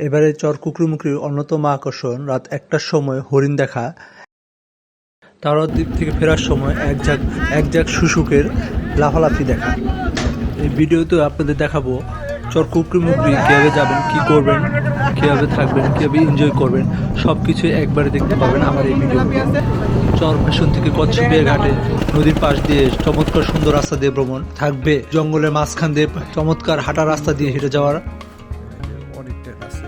এবারে চর কুকরুমুকরির অন্যতম আকর্ষণ রাত ১টার সময় হরিণ দেখা। তারার দ্বীপ থেকে ফেরার সময় এক ঝাঁক শুশুকের লাফালাফি দেখা। এই ভিডিওতে আপনাদের দেখাবো চর কুকরুমুকরি কীভাবে যাবেন, কি করবেন, কীভাবে থাকবেন, কীভাবে এনজয় করবেন, সব কিছু একবারে দেখতে পাবেন আমার এই ভিডিও। চর ফ্যাশন থেকে কচ্ছপের ঘাটে নদীর পাশ দিয়ে চমৎকার সুন্দর রাস্তা দিয়ে ভ্রমণ থাকবে, জঙ্গলের মাঝখান দিয়ে চমৎকার হাঁটা রাস্তা দিয়ে হেঁটে যাওয়ার অনেকটা আছে,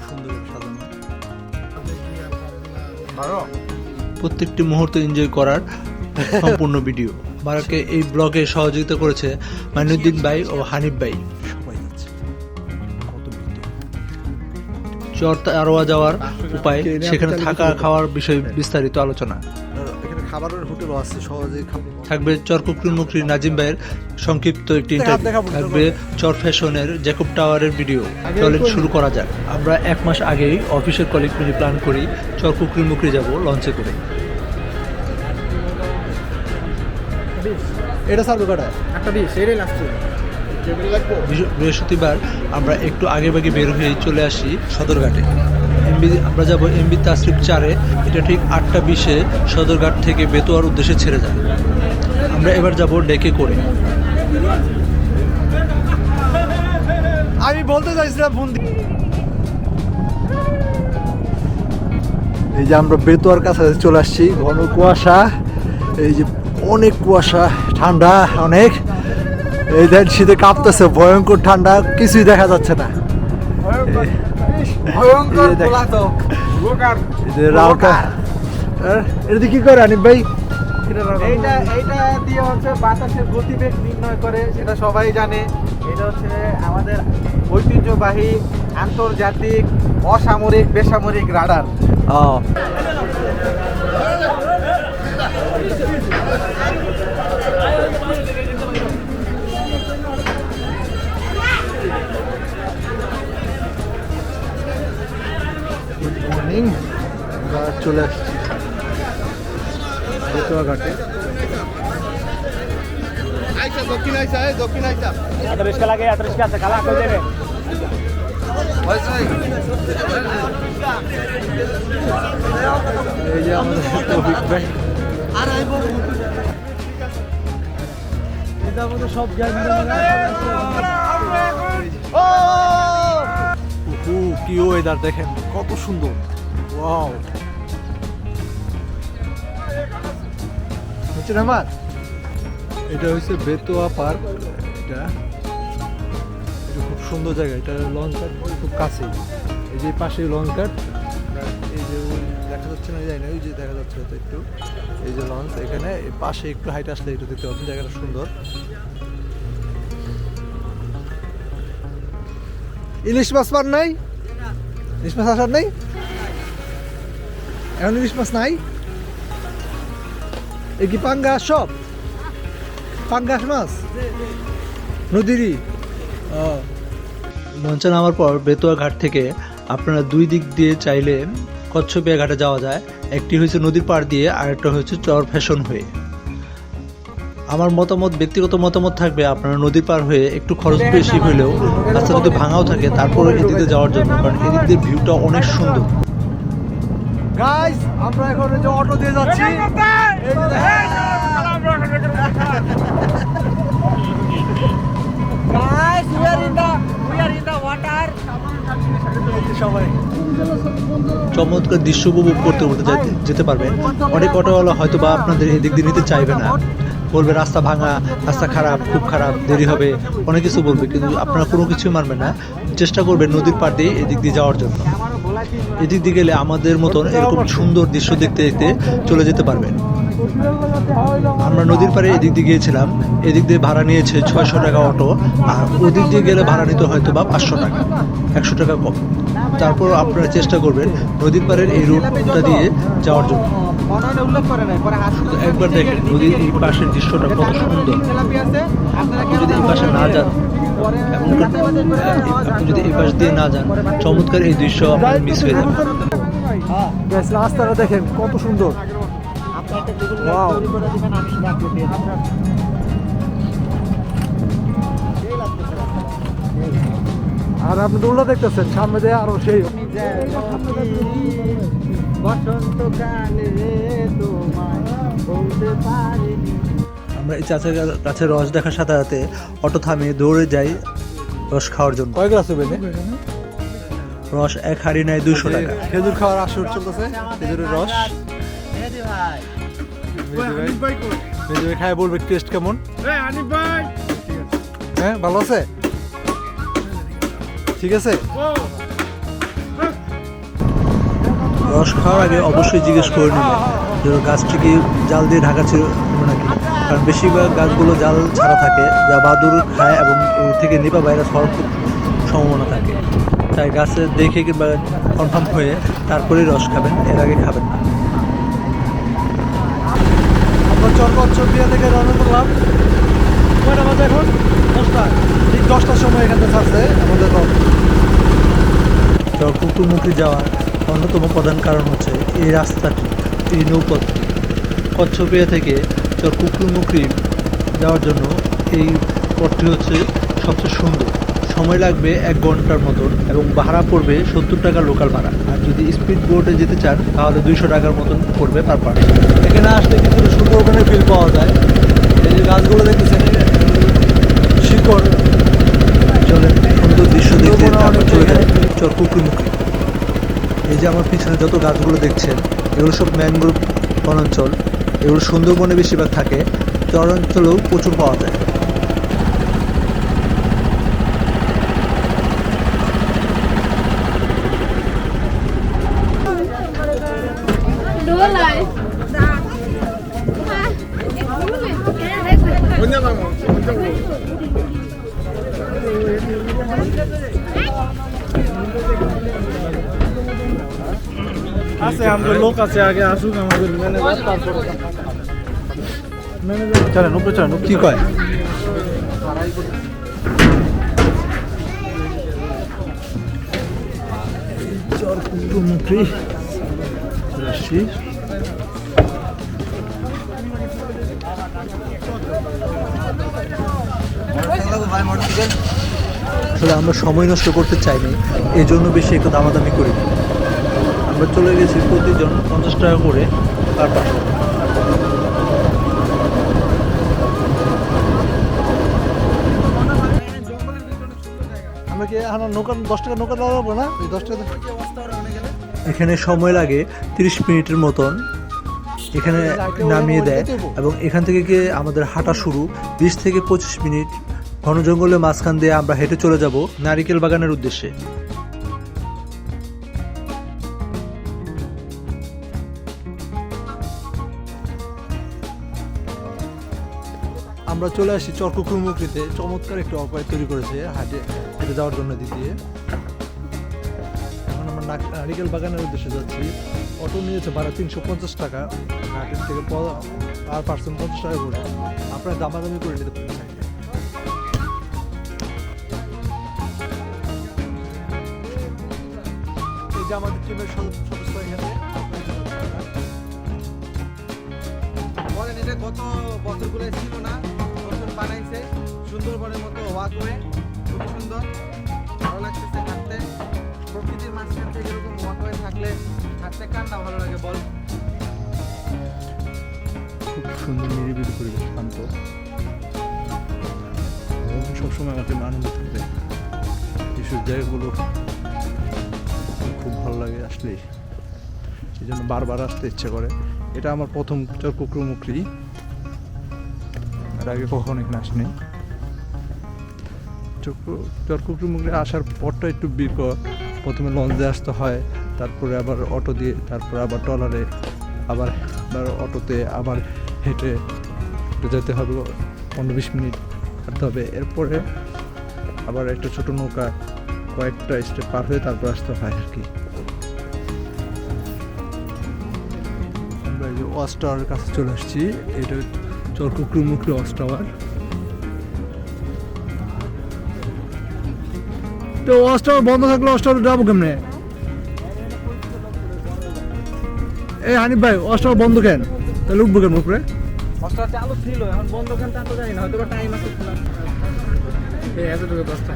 সুন্দর সাজানো, প্রত্যেকটি মুহূর্ত এনজয় করার সম্পূর্ণ ভিডিও। বারাকে এই ব্লগে সহযোগিতা করেছে মাইনুদ্দিন ভাই ও হানিফ ভাই। চর তারোয়া যাওয়ার উপায়, সেখানে থাকা খাওয়ার বিষয়ে বিস্তারিত আলোচনা। এখানে খাবারের হোটেলও আছে, সহজেই থাকবে চর কুকরুমুকরি নাজিম ভাইয়ের সংক্ষিপ্ত একটি ইন্টারভিউ, থাকবে চর ফ্যাশনের জ্যাকব টাওয়ারের ভিডিও। চলেন শুরু করা যাক। আমরা ১ মাস আগেই অফিসের কলিগ মিলে প্ল্যান করি চর কুকরুমুকরি যাব লঞ্চে করে। এটা সার্ভে কটা একটা 20 এটাই লাস্ট। বৃহস্পতিবার আমরা একটু আগে বের হয়ে চলে আসি সদরঘাটে। আমরা যাব এমবি তাসরিফ 4-এ। এটা ঠিক 8টা 20-এ সদরঘাট থেকে বেতোয়ার উদ্দেশ্যে ছেড়ে যায়। আমরা এবার যাব ডেকে করে। আমি বলতে চাইছিলাম ফোন, এই যে আমরা বেতোয়ার কাছে চলে আসছি। ঘন কুয়াশা, এই যে অনেক কুয়াশা, ঠান্ডা অনেক। এই দেন শীতে কাঁপতেছে, ভয়ঙ্কর ঠান্ডা, কিছুই দেখা যাচ্ছে না। এটা কি করে আনিফ ভাই? এইটা দিয়ে হচ্ছে বাতাসের গতিবেগ নির্ণয় করে, সেটা সবাই জানে। এটা হচ্ছে আমাদের ঐতিহ্যবাহী আন্তর্জাতিক অসামরিক বেসামরিক রাডার। আমরা চলে আসছি বেতোয়া ঘাটে। এই যে আমাদের তৌফিক ভাই, এটা আমাদের সব কি ওয়েদার দেখেন, কত সুন্দর। ওয়াও, হচ্ছে না আমার। এটা হচ্ছে বেতোয়া পার্ক। এটা খুব সুন্দর জায়গা। এটা লঞ্চ ঘাট খুব কাছেই, এই যে পাশে লঞ্চ ঘাট। এই যে দেখা যাচ্ছে না, যাই না, ওই যে দেখা যাচ্ছে হয়তো একটু, এই যে লঞ্চ, এখানে পাশে একটু হাইট আসলে একটু দেখতে পাচ্ছেন, জায়গাটা সুন্দর। ইলিশ মাছ পার নাই? ইলিশ মাছ আসার নেই এখন? ইলিশ মাছ নাই? এ কি পাঙ্গাস? সব পাঙ্গাস মাছ নদীরই। লঞ্চে নামার পর বেতোয়া ঘাট থেকে আপনারা 2 দিক দিয়ে চাইলে কচ্ছপিয়া ঘাটে যাওয়া যায়। একটি হচ্ছে নদীর পাড় দিয়ে, আর একটা হচ্ছে চর ফ্যাশন হয়ে। আমার মতামত, ব্যক্তিগত মতামত থাকবে আপনারা নদীর পার হয়ে একটু খরচ বেশি হলেও রাস্তা যদি ভাঙাও থাকে তারপরে এদিকে যাওয়ার জন্য, কারণ এদিক দিয়ে ভিউটা অনেক সুন্দর। গাইস, আমরা এখন যে অটো দিয়ে যাচ্ছি, সবাই চমৎকার দৃশ্য উপভোগ করতে যেতে পারবেন। অনেক অটোওয়ালা হয়তো বা আপনাদের এদিক দিয়ে নিতে চাইবে না, বলবে রাস্তা ভাঙা, রাস্তা খারাপ, খুব খারাপ, দেরি হবে, অনেক কিছু বলবে, কিন্তু আপনারা কোনো কিছুই মানবেন না। চেষ্টা করবেন নদীর পাড় দিয়ে এদিক দিয়ে যাওয়ার জন্য। এদিক দিয়ে গেলে আমাদের মতন এরকম সুন্দর দৃশ্য দেখতে দেখতে চলে যেতে পারবেন। আমরা নদীর পাড়ে এদিক দিয়ে গিয়েছিলাম, এদিক দিয়ে ভাড়া নিয়েছে 600 টাকা অটো, আর ওদিক দিয়ে গেলে ভাড়া নিতে হয়তো বা 500 টাকা, 100 টাকা কম। তারপর আপনারা চেষ্টা করবেন নদীর পাড়ের এই রুটটা দিয়ে যাওয়ার জন্য। একবার দেখেন নদীর এই পাশের দৃশ্যটা কত সুন্দর। আপনি যদি এই পাশে না যান, আপনি যদি এই পাশ দিয়ে না যান, চমৎকার এই দৃশ্য আপনার মিস হয়ে যাবে। রাস্তাটা দেখেন কত সুন্দর। আর আপনি তো উল্টা দেখতেছেন সামনে দিয়ে আরো সেই বসন্তকালে তোমায় বলতে পারিনি। আমরা এই চাচার কাছে রস দেখার সাথে সাথে অটো থামিয়ে দৌড়ে যাই রস খাওয়ার জন্য। কয় গ্লাস হবে রস এক হাড়ি নেয় 200 টাকা। খেজুর খাওয়ার আসর চলতেছে, খেজুরের রস। মেহেদি ভাই মেহেদি ভাই খায় বলবে টেস্ট কেমন। হ্যাঁ ভালো আছে, ঠিক আছে। রস খাওয়ার আগে অবশ্যই জিজ্ঞেস করে নেবেন যে গাছটি কি জাল দিয়ে ঢাকা ছিল নাকি, কারণ বেশিরভাগ গাছগুলো জাল ছাড়া থাকে যা বাদুড় খায় এবং এর থেকে নিপা ভাইরাস হওয়ার খুব সম্ভাবনা থাকে। তাই গাছে দেখে কিংবা কনফার্ম হয়ে তারপরেই রস খাবেন, এর আগে খাবেন না। আমরা চরকচ্চবিয়া থেকে রওনা করলাম। কয়টা বাজে এখন? 10টা। ঠিক 10টার সময় এখানে ছাড়ছে আমাদের রথ। চরকুকুরমুখী যাওয়ার অন্যতম প্রধান কারণ হচ্ছে এই রাস্তাটি, এই নৌপথটি। কচ্ছপিয়া থেকে চরকুকুরমুখী যাওয়ার জন্য এই পথটি হচ্ছে সবচেয়ে সুন্দর। সময় লাগবে 1 ঘন্টার মতন এবং ভাড়া পড়বে 70 টাকা লোকাল ভাড়া। আর যদি স্পিড বোটে যেতে চান তাহলে 200 টাকার মতন পড়বে পার পার্সন। এখানে আসলে কিন্তু সুন্দরবনের ফিল পাওয়া যায়। এই যে গাছগুলো দেখতেছেন শিকড়, চলেন সুন্দর দৃশ্য দেখতে তারপর চলে যায় চরকুকুরমুখী। এই যে আমার পিছনে যত গাছগুলো দেখছেন এগুলো সব ম্যানগ্রোভ বনাঞ্চল। এগুলো সুন্দরবনে বেশিরভাগ থাকে, চরাঞ্চলেও প্রচুর পাওয়া যায়। আছে আমাদের লোক আছে, আগে আসুক আমাদের ম্যানেজার, তারপরে চলেন উপরে চলেন। কি কয়? চরকুকুরমুখী আসছি। আসলে আমরা সময় নষ্ট করতে চাইনি, এই জন্য বেশি একটু দামাদামি করি। আমরা চলে গেছি প্রতিজন 50 টাকা করে পার পার্সন। আমরা কি এখন নৌকা 10 টাকা নৌকা দেওয়া যাবো না? এই 10 টাকা এখানে সময় লাগে 30 মিনিটের মতন। এখানে নামিয়ে দেয় এবং এখান থেকে গিয়ে আমাদের হাঁটা শুরু। 20 থেকে 25 মিনিট ঘন জঙ্গলের মাঝখান দিয়ে আমরা হেঁটে চলে যাব নারিকেল বাগানের উদ্দেশ্যে। আমরা চলে আসি চরকুকুরমুখীতে। চমৎকার একটা অপায় তৈরি করেছে হেঁটে যাওয়ার জন্য দিয়ে। এখন আমরা নারিকেল বাগানের উদ্দেশ্যে যাচ্ছি। অটো নিয়েছে ভাড়া 350 টাকা, ঘাটের থেকে পার পার্সন 50 টাকা করে। আপনারা দামাদামি করে নিতে পারেন চাইলে। এই যে আমাদের টিমের সদস্য এখানে। বলেন এটা গত বছরগুলো ছিল না, নতুন বানাইছে সুন্দরবনের মতো ওয়াকওয়ে, খুব সুন্দর, ভালো লাগতেছে হাঁটতে। প্রকৃতির মাঝখান থেকে এরকম ওয়াকওয়ে থাকলে হাঁটতে কার না ভালো লাগে বল। খুব সুন্দর নিরিবিলি পরিবেশ, শান্ত। সবসময় আমাকে আনন্দ থাকবে। এইসব জায়গাগুলো খুব ভালো লাগে আসলে, সেই জন্য বারবার আসতে ইচ্ছে করে। এটা আমার প্রথম চরকুকুরমুখী, এর আগে কখনো এখানে আসিনি। চরকুকুরমুখী আসার পরটা একটু বিকট। প্রথমে লঞ্চে আসতে হয়, তারপরে আবার অটো দিয়ে, তারপরে আবার ট্রলারে, আবার অটোতে, আবার হেঁটে যেতে হবে 15-20 মিনিট হাঁটতে হবে। এরপরে আবার একটা ছোট নৌকা কয়েকটা স্টেপ পার হয়ে তারপর আসতে হয় আর কি। আমরা এই যে ওয়াচ টাওয়ারের কাছে চলে আসছি। এটা চরকুকুরমুখী ওয়াচ টাওয়ার। তো ওয়াচ টাওয়ার বন্ধ থাকলে ওয়াচ টাওয়ারে যাবো কেমনে? এই হানিফ ভাই, ওয়াচ টাওয়ার বন্ধ কেন? তাহলে উঠবো কেন উপরে? দশটা চালু ছিল, এখন বন্ধ কেন তা তো জানি না, হয়তো টাইম আছে খোলা। এই এতটুকু 10টা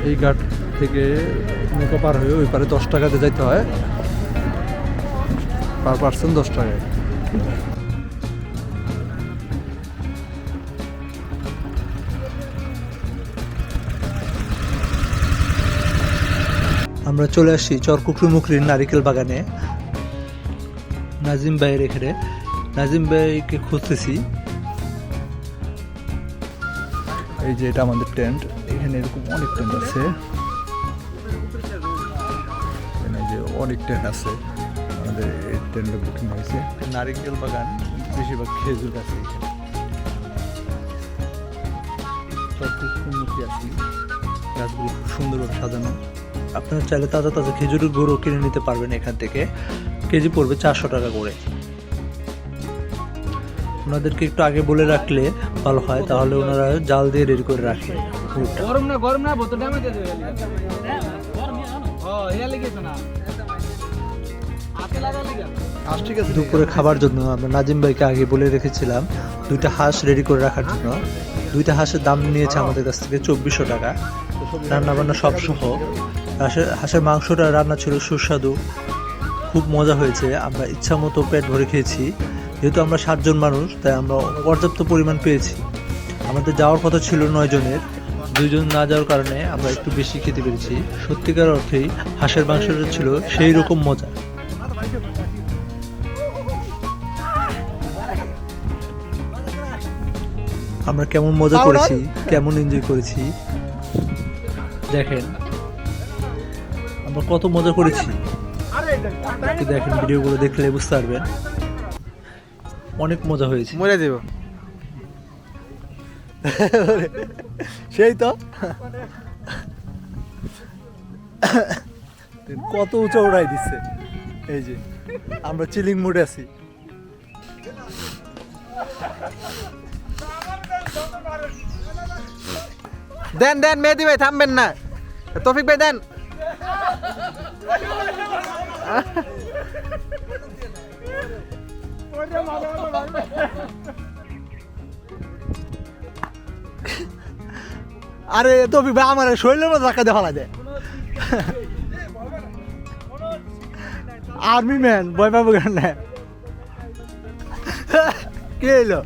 এই ঘাট থেকে নৌকা পার হয়ে ওই পারে 10 টাকাতে যাইতে হয়, পার পার্সন 10 টাকায়। আমরা চলে আসছি চরকুকরুমুকরির নারিকেল বাগানে। নাজিম ভাইয়ের এখানে, নাজিম ভাইকে খুঁজতেছি। এই যে এটা আমাদের টেন্ট, এখানে এরকম অনেক টেন্ট আছে, এখানে যে অনেক টেন্ট আছে। আমাদের এই টেন্টে বুকিং হয়েছে। নারিকেল বাগান, বেশিরভাগ খেজুর গাছ এখানে। চরকুকরুমুকরি আছে, গাছগুলো খুব সুন্দরভাবে সাজানো। আপনারা চাইলে তাজা তাজা খেজুরের গুঁড়ো কিনে নিতে পারবেন এখান থেকে। কেজি পড়বে 400 টাকা করে। ওনাদেরকে একটু আগে বলে রাখলে ভালো হয়, তাহলে ওনারা জাল দিয়ে রেডি করে রাখে। গরম না বোতলটা আমি দিয়ে দেব। এটা লেগেছে না, হাতে লাগা লাগা। ঠিক আছে, দুপুরে খাবার জন্য আমরা নাজিম ভাইকে আগে বলে রেখেছিলাম 2টা হাঁস রেডি করে রাখার জন্য। 2টা হাঁসের দাম নিয়েছে আমাদের কাছ থেকে 2400 টাকা, রান্না বান্না সব সহ। হাঁসের মাংসটা রান্না ছিল সুস্বাদু, খুব মজা হয়েছে। আমরা ইচ্ছা মতো পেট ভরে খেয়েছি। যেহেতু আমরা 7 জন মানুষ, তাই আমরা পর্যাপ্ত পরিমাণ পেয়েছি। আমাদের যাওয়ার কথা ছিল 9 জনের, 2 জন না যাওয়ার কারণে আমরা একটু বেশি খেতে পেরেছি। সত্যিকার অর্থেই হাঁসের মাংসটা ছিল সেই রকম মজা। আমরা কেমন মজা করেছি, কেমন এনজয় করেছি দেখেন। আমরা কত মজা করেছি একটু দেখেন, ভিডিওগুলো দেখলে বুঝতে পারবেন। অনেক মজা হয়েছে। মরে দেব সেই তো কত উঁচা উড়াই দিচ্ছে। এই যে আমরা চিলিং মুডে আছি। দেন দেন মেহেদি ভাই, থামবেন না। তৌফিক ভাই দেন। আরে তৌফিক ভাই আমার শরীরের মধ্যে ধাক্কা দিয়ে ফেলা দেয়। আর্মি ম্যান, ভয় পাবো কেন? কে এলো?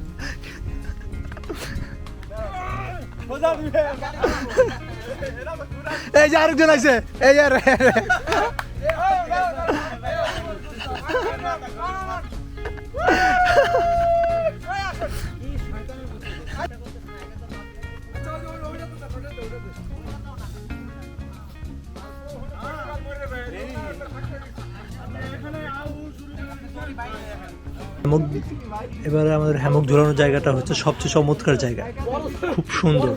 এই যে আরেকজন আছে, এই যে এবারে আমাদের হ্যামক ঝোলানোর জায়গাটা হচ্ছে সবচেয়ে চমৎকার জায়গা, খুব সুন্দর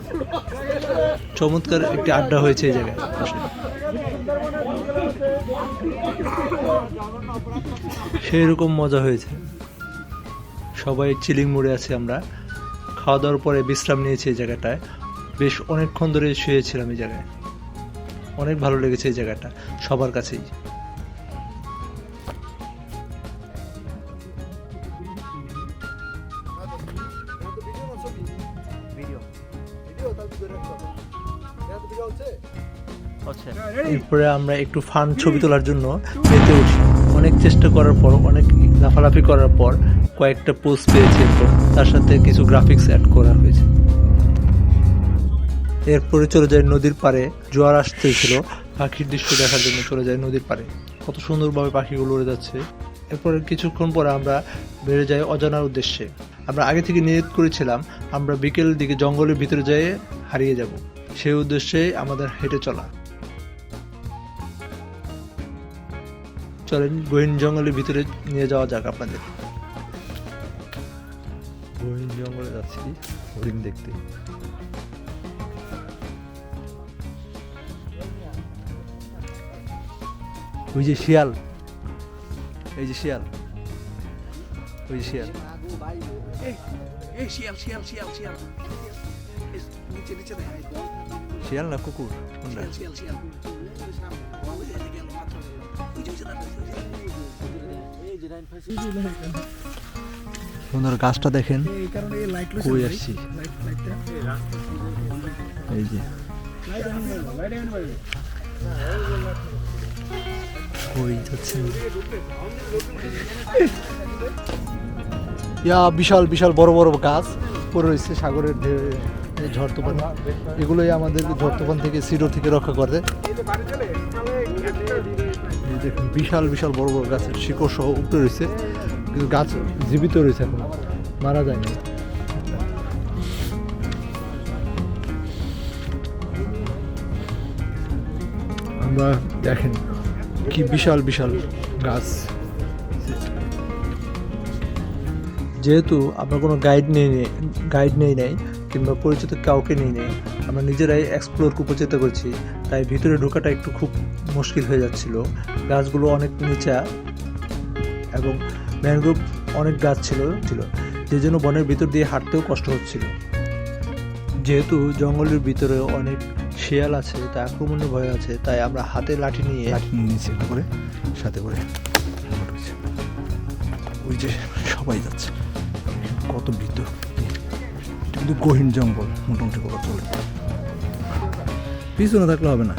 চমৎকার একটি আড্ডা হয়েছে এই জায়গায়। সেই রকম মজা হয়েছে, সবাই চিলিং মোড়ে আছে। আমরা খাওয়া দাওয়ার পরে বিশ্রাম নিয়েছি এই জায়গাটায়। বেশ অনেকক্ষণ ধরে শুয়েছিলাম এই জায়গায়, অনেক ভালো লেগেছে এই জায়গাটা সবার কাছেই। এরপরে আমরা একটু ফান ছবি তোলার জন্য মেতে উঠি। অনেক চেষ্টা করার পর, অনেক লাফালাফি করার পর কয়েকটা পোস্ট পেয়েছি। এরপর তার সাথে কিছু গ্রাফিক্স অ্যাড করা হয়েছে। এরপরে চলে যায় নদীর পাড়ে, জোয়ার আসতেছিল, পাখির দৃশ্য দেখার জন্য চলে যায় নদীর পাড়ে। কত সুন্দরভাবে পাখিগুলো উড়ে যাচ্ছে। এরপরে কিছুক্ষণ পরে আমরা বেড়ে যাই অজানার উদ্দেশ্যে। আমরা আগে থেকে নিয়ত করেছিলাম আমরা বিকেল দিকে জঙ্গলের ভিতরে যেয়ে হারিয়ে যাব, সেই উদ্দেশ্যে আমাদের হেঁটে চলা। চলেন গহীন জঙ্গলের ভিতরে নিয়ে যাওয়া যাক আপনাদের। গহীন জঙ্গলে যাচ্ছি হরিণ দেখতে। ওই যে শিয়াল, এই যে শিয়াল, ওই যে শিয়াল। শিয়াল না কুকুর কোনটা? বন্ধুরা গাছটা দেখেন কই আসছি এই যে কই যাচ্ছেন ইয়া বিশাল বিশাল বড় বড় গাছ পড়ে রয়েছে সাগরের ঝড় তুফান এগুলোই আমাদের ঝড় তুফান থেকে সিডো থেকে রক্ষা করে এই দেখুন বিশাল বিশাল বড় বড় গাছের শিকড় সহ উপরে রয়েছে কিন্তু গাছ জীবিত রয়েছে এখন মারা যায়নি আমরা দেখেন কি বিশাল বিশাল গাছ যেহেতু আমরা কোনো গাইড নেই নাই কিংবা পরিচিত কাউকে নেই আমরা নিজেরাই এক্সপ্লোর করতে চেষ্টা করছি তাই ভিতরে ঢোকাটা একটু খুব মুশকিল হয়ে যাচ্ছিল গাছগুলো অনেক নিচা এবং ম্যানগ্রোভ অনেক গাছ ছিল যে জন্য বনের ভিতর দিয়ে হাঁটতেও কষ্ট হচ্ছিল যেহেতু জঙ্গলের ভিতরে অনেক শিয়াল আছে তাই আক্রমণের ভয় আছে তাই আমরা হাতে লাঠি নিয়ে নিয়েছি একটা করে সাথে করে ওই যে সবাই যাচ্ছে কত ভিতর কিন্তু গহীন জঙ্গল মোটামুটি বলা চলে পিছনে থাকলে হবে না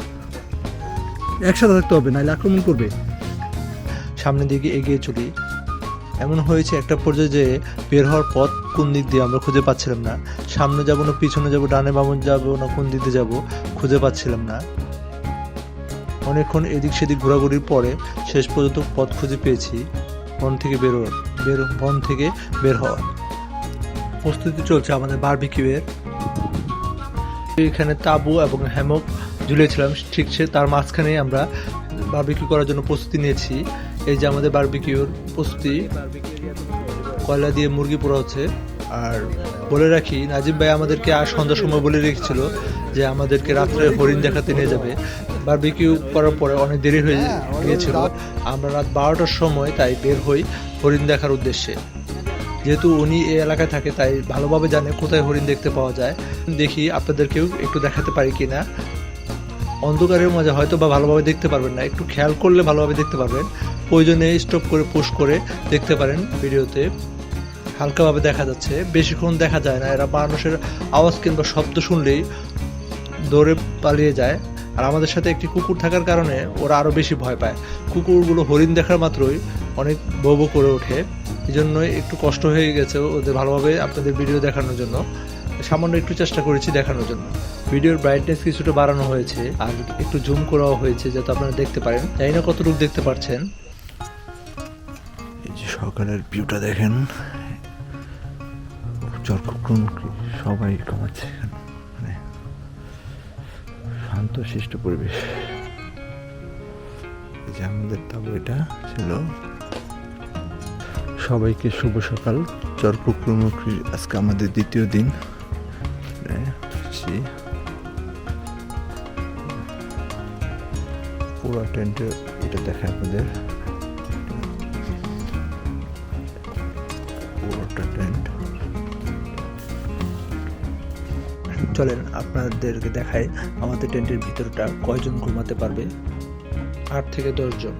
একসাথে থাকতে হবে নাহলে আক্রমণ করবে সামনের দিকে এগিয়ে চলি এমন হয়েছে একটা পর্যায়ে যে বের হওয়ার পথ কোন দিক দিয়ে আমরা খুঁজে পাচ্ছিলাম না সামনে যাব না পিছনে যাব ডানে বামন যাব না কোন দিক দিয়ে যাব খুঁজে পাচ্ছিলাম না অনেকক্ষণ এদিক সেদিক ঘোরাঘুরির পরে শেষ পর্যন্ত পথ খুঁজে পেয়েছি বন থেকে বের হওয়ার প্রস্তুতি চলছে আমাদের বারবিকিউয়ের এখানে তাঁবু এবং হ্যামক ঝুলিয়েছিলাম ঠিক তার মাঝখানে আমরা বারবিকিউ করার জন্য প্রস্তুতি নিয়েছি এই যে আমাদের বারবিকিউর প্রস্তুতি কয়লা দিয়ে মুরগি পোড়া হচ্ছে আর বলে রাখি নাজিম ভাই আমাদেরকে আর সন্ধ্যার সময় বলে রেখেছিল যে আমাদেরকে রাত্রে হরিণ দেখাতে নিয়ে যাবে বারবিকিউ করার পরে অনেক দেরি হয়ে গিয়েছিল আমরা রাত 12টার সময় তাই বের হই হরিণ দেখার উদ্দেশ্যে যেহেতু উনি এই এলাকায় থাকে তাই ভালোভাবে জানে কোথায় হরিণ দেখতে পাওয়া যায় দেখি আপনাদেরকেও একটু দেখাতে পারি কিনা অন্ধকারের মাঝে হয়তো বা ভালোভাবে দেখতে পারবেন না একটু খেয়াল করলে ভালোভাবে দেখতে পারবেন প্রয়োজনে স্টপ করে পুশ করে দেখতে পারেন ভিডিওতে হালকাভাবে দেখা যাচ্ছে বেশিক্ষণ দেখা যায় না এরা মানুষের আওয়াজ কিংবা শব্দ শুনলেই দৌড়ে পালিয়ে যায় আর আমাদের সাথে একটি কুকুর থাকার কারণে ওরা আরও বেশি ভয় পায় কুকুরগুলো হরিণ দেখার মাত্রই অনেক বৌ বৌ করে ওঠে এই জন্যই একটু কষ্ট হয়ে গেছে ওদের ভালোভাবে আপনাদের ভিডিও দেখানোর জন্য সামান্য একটু চেষ্টা করেছি দেখানোর জন্য ভিডিওর ব্রাইটনেস কিছুটা বাড়ানো হয়েছে আর একটু জুম করাও হয়েছে যাতে আপনারা দেখতে পারেন জানি না কতটুকু দেখতে পাচ্ছেন এই যে সকালের ভিউটা দেখেন সবাই কামাচ্ছে মানে শান্ত শিষ্ট পরিবেশ এই যে আমাদের তাবু এটা ছিল সবাইকে শুভ সকাল চরকুকুরমুখী আজকে আমাদের দ্বিতীয় দিন পুরো টেন্টে এটা দেখায় আপনাদের পুরোটা টেন্ট চলেন আপনাদেরকে দেখাই আমাদের টেন্টের ভিতরটা কয়জন ঘুমাতে পারবে 8 থেকে 10 জন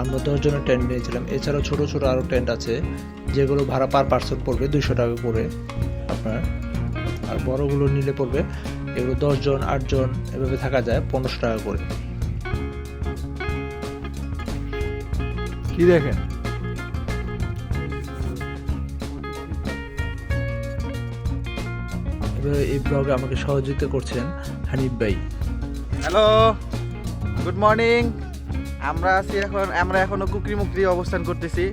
আমরা 10 জনের টেন্ট নিয়েছিলাম এছাড়াও ছোট ছোট আরও টেন্ট আছে যেগুলো ভাড়া পার পার্সন পড়বে 200 টাকা করে আপনার আর বড়গুলো নিলে পড়বে এগুলো 10 জন 8 জন এভাবে থাকা যায় 1500 টাকা করে কি দেখেন এবারে এই ব্লগে আমাকে সহযোগিতা করছেন হানিফ ভাই হ্যালো গুড মর্নিং আমরা এখনো কুকরিমুকরি অবস্থান করতেছি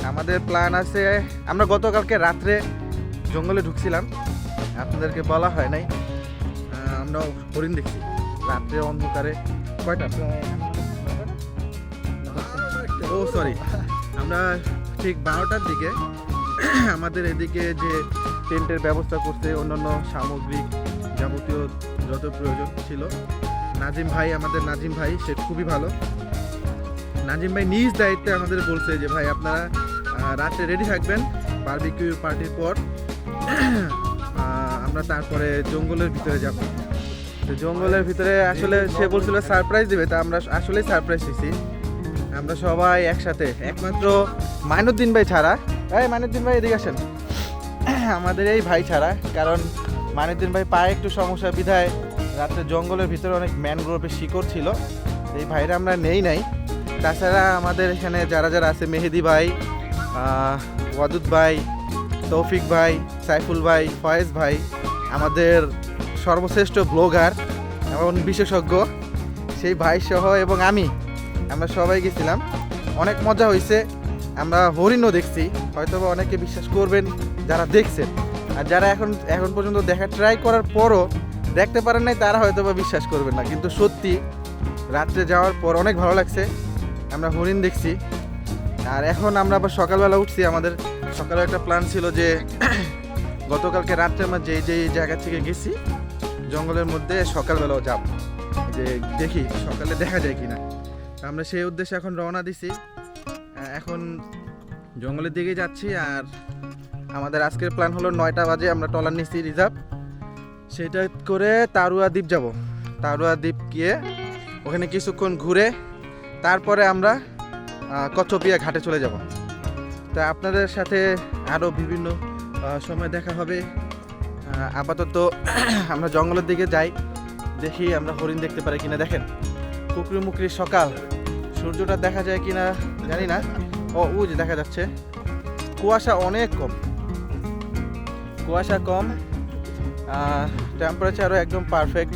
আমাদের প্ল্যান আছে আমরা গতকালকে রাত্রে জঙ্গলে ঢুকছিলাম আপনাদেরকে বলা হয় নাই আমরা হরিণ দেখছি রাত্রে অন্ধকারে কয়টা ও সরি আমরা ঠিক 12টার দিকে আমাদের এদিকে যে টেন্টের ব্যবস্থা করতে অন্যান্য সামগ্রিক যাবতীয় যত প্রয়োজন ছিল আমাদের নাজিম ভাই সে খুবই ভালো নাজিম ভাই নিজ দায়িত্বে আমাদের বলছে যে ভাই আপনারা রাতে রেডি থাকবেন বারবিকিউ পার্টির পর আমরা তারপরে জঙ্গলের ভিতরে যাব তো জঙ্গলের ভিতরে আসলে সে বলছিল সারপ্রাইজ দিবে তা আমরা আসলেই সারপ্রাইজ দিছি আমরা সবাই একসাথে একমাত্র মাইনুদ্দিন ভাই ছাড়া এই মানিউদ্দিন ভাই এদিকে আসেন। আমাদের এই ভাই ছাড়া, কারণ মানিউদ্দিন ভাই পায়ে একটু সমস্যা বিধায় রাত্রে জঙ্গলের ভিতরে অনেক ম্যানগ্রোভের শিকড় ছিল, এই ভাইরা আমরা নেই নাই। তাছাড়া আমাদের এখানে যারা যারা আছে, মেহেদি ভাই, ওয়াদুদ ভাই, তৌফিক ভাই, সাইফুল ভাই, ফয়েজ ভাই, আমাদের সর্বশ্রেষ্ঠ ব্লগার এবং বিশেষজ্ঞ সেই ভাই সহ এবং আমরা সবাই গেছিলাম। অনেক মজা হয়েছে। আমরা হরিণও দেখছি, হয়তো বা অনেকে বিশ্বাস করবেন যারা দেখছেন, আর যারা এখন পর্যন্ত দেখা ট্রাই করার পরও দেখতে পারেন নাই তারা হয়তো বা বিশ্বাস করবেন না, কিন্তু সত্যি রাত্রে যাওয়ার পর অনেক ভালো লাগছে। আমরা হরিণ দেখছি। আর এখন আমরা আবার সকালবেলা উঠছি। আমাদের সকালে একটা প্ল্যান ছিল যে গতকালকে রাত্রে আমরা যেই জায়গা থেকে গেছি জঙ্গলের মধ্যে সকালবেলাও যাব, যে দেখি সকালে দেখা যায় কিনা। আমরা সেই উদ্দেশ্যে এখন রওনা দিছি। এখন জঙ্গলের দিকে যাচ্ছি। আর আমাদের আজকের প্ল্যান হলো 9টা বাজে আমরা ট্রলার নিচ্ছি রিজার্ভ, সেটা করে তারুয়া দ্বীপ যাব। তারুয়া দ্বীপ গিয়ে ওখানে কিছুক্ষণ ঘুরে তারপরে আমরা কচ্ছপিয়া ঘাটে চলে যাব। তা আপনাদের সাথে আরও বিভিন্ন সময় দেখা হবে। আপাতত আমরা জঙ্গলের দিকে যাই, দেখি আমরা হরিণ দেখতে পারি কিনা। দেখেন কুকরি মুকরি সকাল, সূর্যটা দেখা যায় কিনা জানি না। ওই যে দেখা যাচ্ছে। কুয়াশা অনেক কম, কুয়াশা কম, টেম্পারেচারও একদম পারফেক্ট।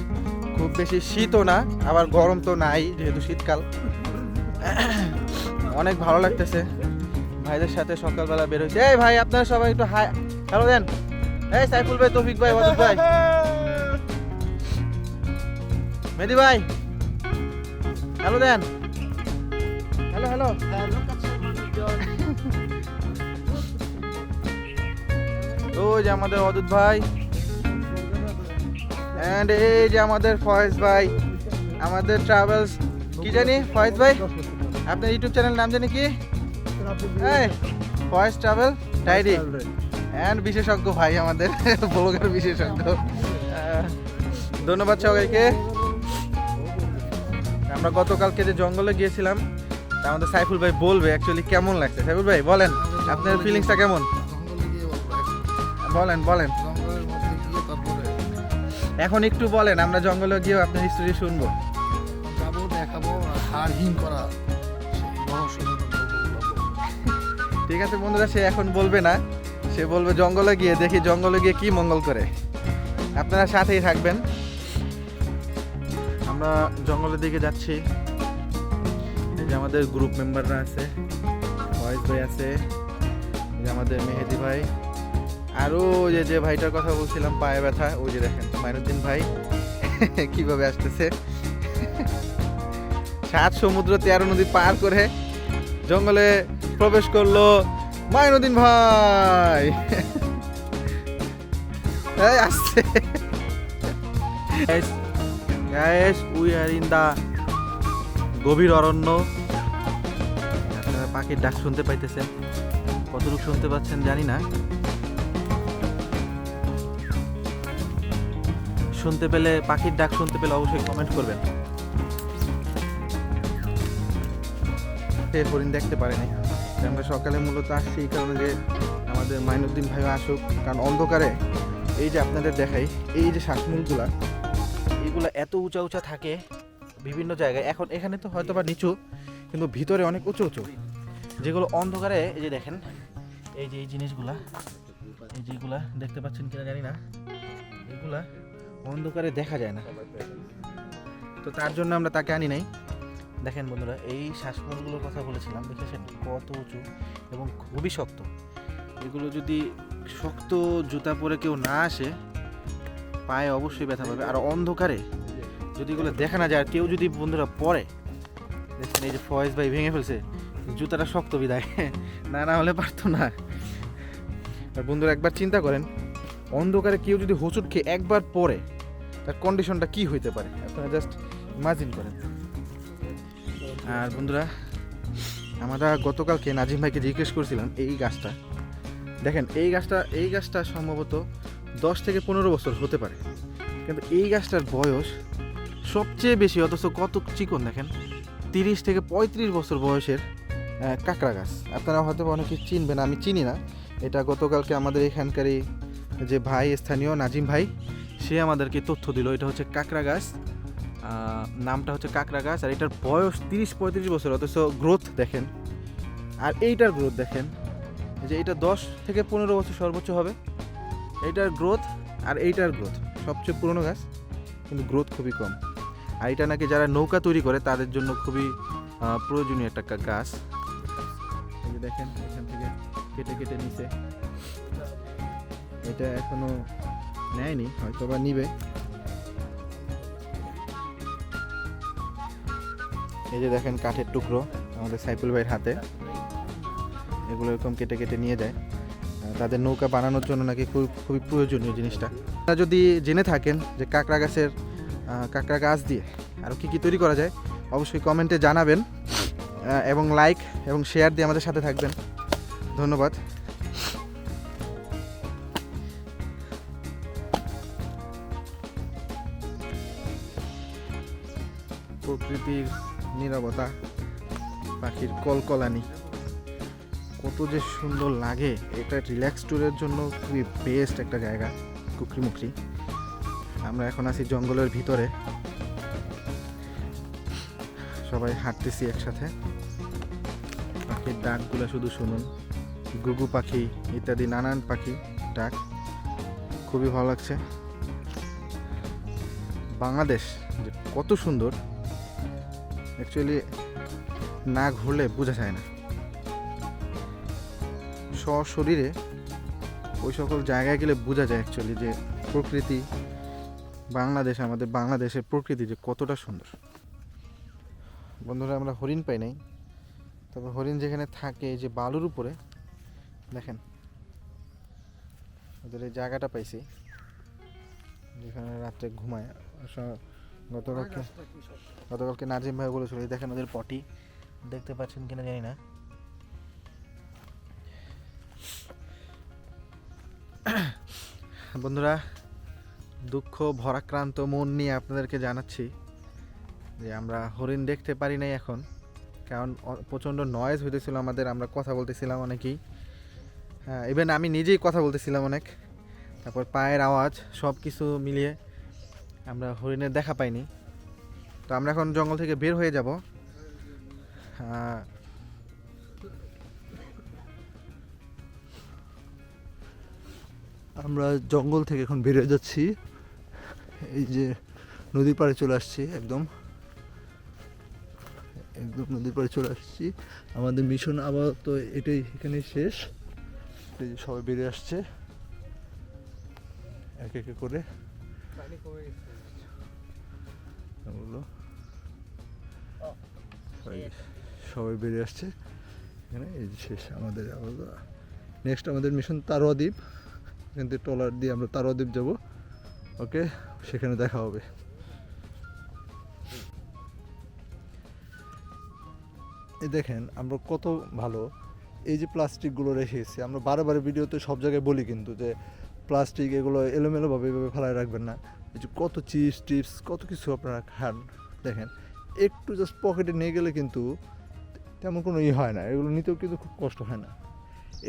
খুব বেশি শীতও না, আবার গরম তো নাই, যেহেতু শীতকাল। অনেক ভালো লাগতেছে ভাইদের সাথে সকালবেলা বের হয়েছে। এই ভাই আপনারা সবাই একটু হাই হ্যালো দেন। এই সাইফুল ভাই, তৌফিক ভাই, ওয়াদুদ ভাই, মেহেদি ভাই, হ্যালো দেন। Hello hello. ওই যে আমাদের ওয়াদুদ ভাই, এন্ড এই যে আমাদের ফয়েজ ভাই, আমাদের ট্রাভেলস কি জানি। ফয়েজ ভাই আপনার ইউটিউব চ্যানেল নাম জানি কি? এই ফয়েজ ট্রাভেল ডায়েরি এন্ড বিশেষজ্ঞ ভাই, আমাদের ব্লগার বিশেষজ্ঞ। ধন্যবাদ সবাইকে। আমরা গতকালকে যে জঙ্গলে গিয়েছিলাম, তা আমাদের সাইফুল ভাই বলবে অ্যাকচুয়ালি কেমন লাগছে। সাইফুল ভাই বলেন আপনার ফিলিংসটা কেমন, বলেন। এখন একটু বলেন, আমরা জঙ্গলে গিয়ে আপনার হিস্টোরি শুনবো। যাবো, দেখাবো, হাড় হিম করা ঠিক আছে বন্ধুরা, সে এখন বলবে না, সে বলবে জঙ্গলে গিয়ে দেখি জঙ্গলে গিয়ে কি মঙ্গল করে। আপনারা সাথেই থাকবেন। আমরা জঙ্গলের দিকে যাচ্ছি। এই যে আমাদের গ্রুপ মেম্বাররা আছে, ফয়েজ ভাই আছে, এই যে আমাদের মেহেদি ভাই, আরও যে ভাইটার কথা বলছিলাম পায়ে ব্যথা, ওই যে দেখেন মাইনুদ্দিন ভাই কিভাবে আসতেছে। 7 সমুদ্র 13 নদী পার করে জঙ্গলে প্রবেশ করলো মাইনুদ্দিন ভাই। এই আসছে। Guys we are in the গভীর অরণ্য। আপনারা পাখির ডাক শুনতে পাইতেছেন, কতটুকু শুনতে পাচ্ছেন জানি না। শুনতে পেলে, পাখির ডাক শুনতে পেলে অবশ্যই কমেন্ট করবেন। হরিণ দেখতে পারেনি। আমরা সকালে মূলত আসছি এই কারণে যে আমাদের মাইনুদ্দিন ভাই আসুক, কারণ অন্ধকারে এই যে আপনাদের দেখাই, এই যে শ্বাসমূলগুলা, এইগুলা এত উঁচা উঁচা থাকে বিভিন্ন জায়গায়। এখন এখানে তো হয়তো বা নিচু, কিন্তু ভিতরে অনেক উঁচু উঁচু, যেগুলো অন্ধকারে এই যে দেখেন, এই যে এই জিনিসগুলা, এই যেগুলা দেখতে পাচ্ছেন কিনা জানি না, এগুলা অন্ধকারে দেখা যায় না। তো তার জন্য আমরা তাকে আনি নাই। দেখেন বন্ধুরা, এই শ্বাসমূলগুলোর কথা বলেছিলাম, দেখেছেন কত উঁচু এবং খুবই শক্ত। এগুলো যদি শক্ত জুতা পরে কেউ না আসে, পায়ে অবশ্যই ব্যথা পাবে। আর অন্ধকারে যদি এগুলো দেখা না যায়, আর কেউ যদি বন্ধুরা পরে, দেখছেন এই যে ফয়েজ ভাই ভেঙে ফেলছে, জুতাটা শক্ত বিদায়, না হলে পারতো না। আর বন্ধুরা একবার চিন্তা করেন, অন্ধকারে কেউ যদি হোঁচট খেয়ে একবার পরে, তার কন্ডিশনটা কি হইতে পারে আপনারা জাস্ট ইমাজিন করেন। আর বন্ধুরা, আমরা গতকালকে নাজিম ভাইকে জিজ্ঞেস করছিলাম এই গাছটা, দেখেন এই গাছটা সম্ভবত 10 থেকে 15 বছর হতে পারে, কিন্তু এই গাছটার বয়স সবচেয়ে বেশি, অথচ কত চিকন দেখেন, 30 থেকে 35 বছর বয়সের কাঁকড়া গাছ। আপনারা হয়তো অনেকে চিনবেন, আমি চিনি না। এটা গতকালকে আমাদের এখানকারই যে ভাই, স্থানীয় নাজিম ভাই, সে আমাদেরকে তথ্য দিল। এটা হচ্ছে কাঁকড়া গাছ, নামটা হচ্ছে কাঁকড়া গাছ। আর এটার বয়স 30-35 বছর, অথচ গ্রোথ দেখেন। আর এইটার গ্রোথ দেখেন, যে এটা 10 থেকে 15 বছর সর্বোচ্চ হবে এইটার গ্রোথ। আর এইটার গ্রোথ সবচেয়ে পুরনো গাছ, কিন্তু গ্রোথ খুবই কম। আর এটা নাকি যারা নৌকা তৈরি করে তাদের জন্য খুবই প্রয়োজনীয় একটা গাছ। এই যে দেখেন, এখান থেকে কেটে কেটে নিচে, এটা এখনো নেয়নি, হয়তো বা নিবে। এই যে দেখেন কাঠের টুকরো আমাদের সাইফুল ভাইয়ের হাতে, এগুলো এরকম কেটে কেটে নিয়ে যায়। তাদের নৌকা বানানোর জন্য নাকি খুবই প্রয়োজনীয় জিনিসটা। আপনারা যদি জেনে থাকেন যে কাঁকড়া গাছ দিয়ে আরও কী কী তৈরি করা যায়, অবশ্যই কমেন্টে জানাবেন, এবং লাইক এবং শেয়ার দিয়ে আমাদের সাথে থাকবেন। ধন্যবাদ। প্রকৃতির নীরবতা, পাখির কলকলানি, কত যে সুন্দর লাগে। এটা রিল্যাক্স ট্যুরের জন্য খুবই বেস্ট একটা জায়গা কুকরিমুকরি। আমরা এখন আছি জঙ্গলের ভিতরে, সবাই হাঁটতেছি একসাথে। পাখির ডাকগুলো শুধু শুনুন, গুগু পাখি ইত্যাদি নানান পাখি ডাক, খুবই ভালো লাগছে। বাংলাদেশ যে কত সুন্দর, অ্যাকচুয়ালি না ঘুরলে বোঝা যায় না। সশরীরে ওই সকল জায়গায় গেলে বোঝা যায় অ্যাকচুয়ালি যে প্রকৃতি, বাংলাদেশ, আমাদের বাংলাদেশের প্রকৃতি যে কতটা সুন্দর। বন্ধুরা, আমরা হরিণ পাই নাই, তবে হরিণ যেখানে থাকে এই যে বালুর উপরে দেখেন, ওদের এই জায়গাটা পাইছি যেখানে রাত্রে ঘুমায়। গতকালকে নাজিম ভাই বলেছিল, এই দেখেন ওদের পটি, দেখতে পাচ্ছেন কিনা জানি না। বন্ধুরা, দুঃখ ভরাক্রান্ত মন নিয়ে আপনাদেরকে জানাচ্ছি যে আমরা হরিণ দেখতে পারি নাই এখন, কারণ প্রচণ্ড নয়েজ হইতেছিল আমাদের। আমরা কথা বলতেছিলাম অনেকেই, হ্যাঁ, ইভেন আমি নিজেই কথা বলতেছিলাম অনেক। তারপর পায়ের আওয়াজ সব কিছু মিলিয়ে আমরা হরিণের দেখা পাইনি। তো আমরা এখন জঙ্গল থেকে বের হয়ে যাব। আমরা জঙ্গল থেকে এখন বেরিয়ে যাচ্ছি, এই যে নদীর পাড়ে চলে আসছি, একদম নদীর পাড়ে চলে আসছি। আমাদের মিশন আপাতত এটাই, এখানেই শেষ। এই যে সবাই বেরিয়ে আসছে এক এক করে, সবাই বেরিয়ে আসছে এখানে। এই যে শেষ আমাদের। নেক্সট আমাদের মিশন তারোয়া দ্বীপ, এখান থেকে ট্রলার দিয়ে আমরা তারোয়া দ্বীপ যাবো। ওকে, সেখানে দেখা হবে। এই দেখেন আমরা কত ভালো, এই যে প্লাস্টিকগুলো রেখে এসেছি। আমরা বারে ভিডিওতে সব জায়গায় বলি কিন্তু যে প্লাস্টিক এগুলো এলোমেলোভাবে এভাবে ফেলায় রাখবেন না। এই যে কত চিপস টিপস কত কিছু আপনারা খান, দেখেন একটু জাস্ট পকেটে নিয়ে গেলে কিন্তু তেমন কোনো হয় না, এগুলো নিতেও কিন্তু খুব কষ্ট হয় না।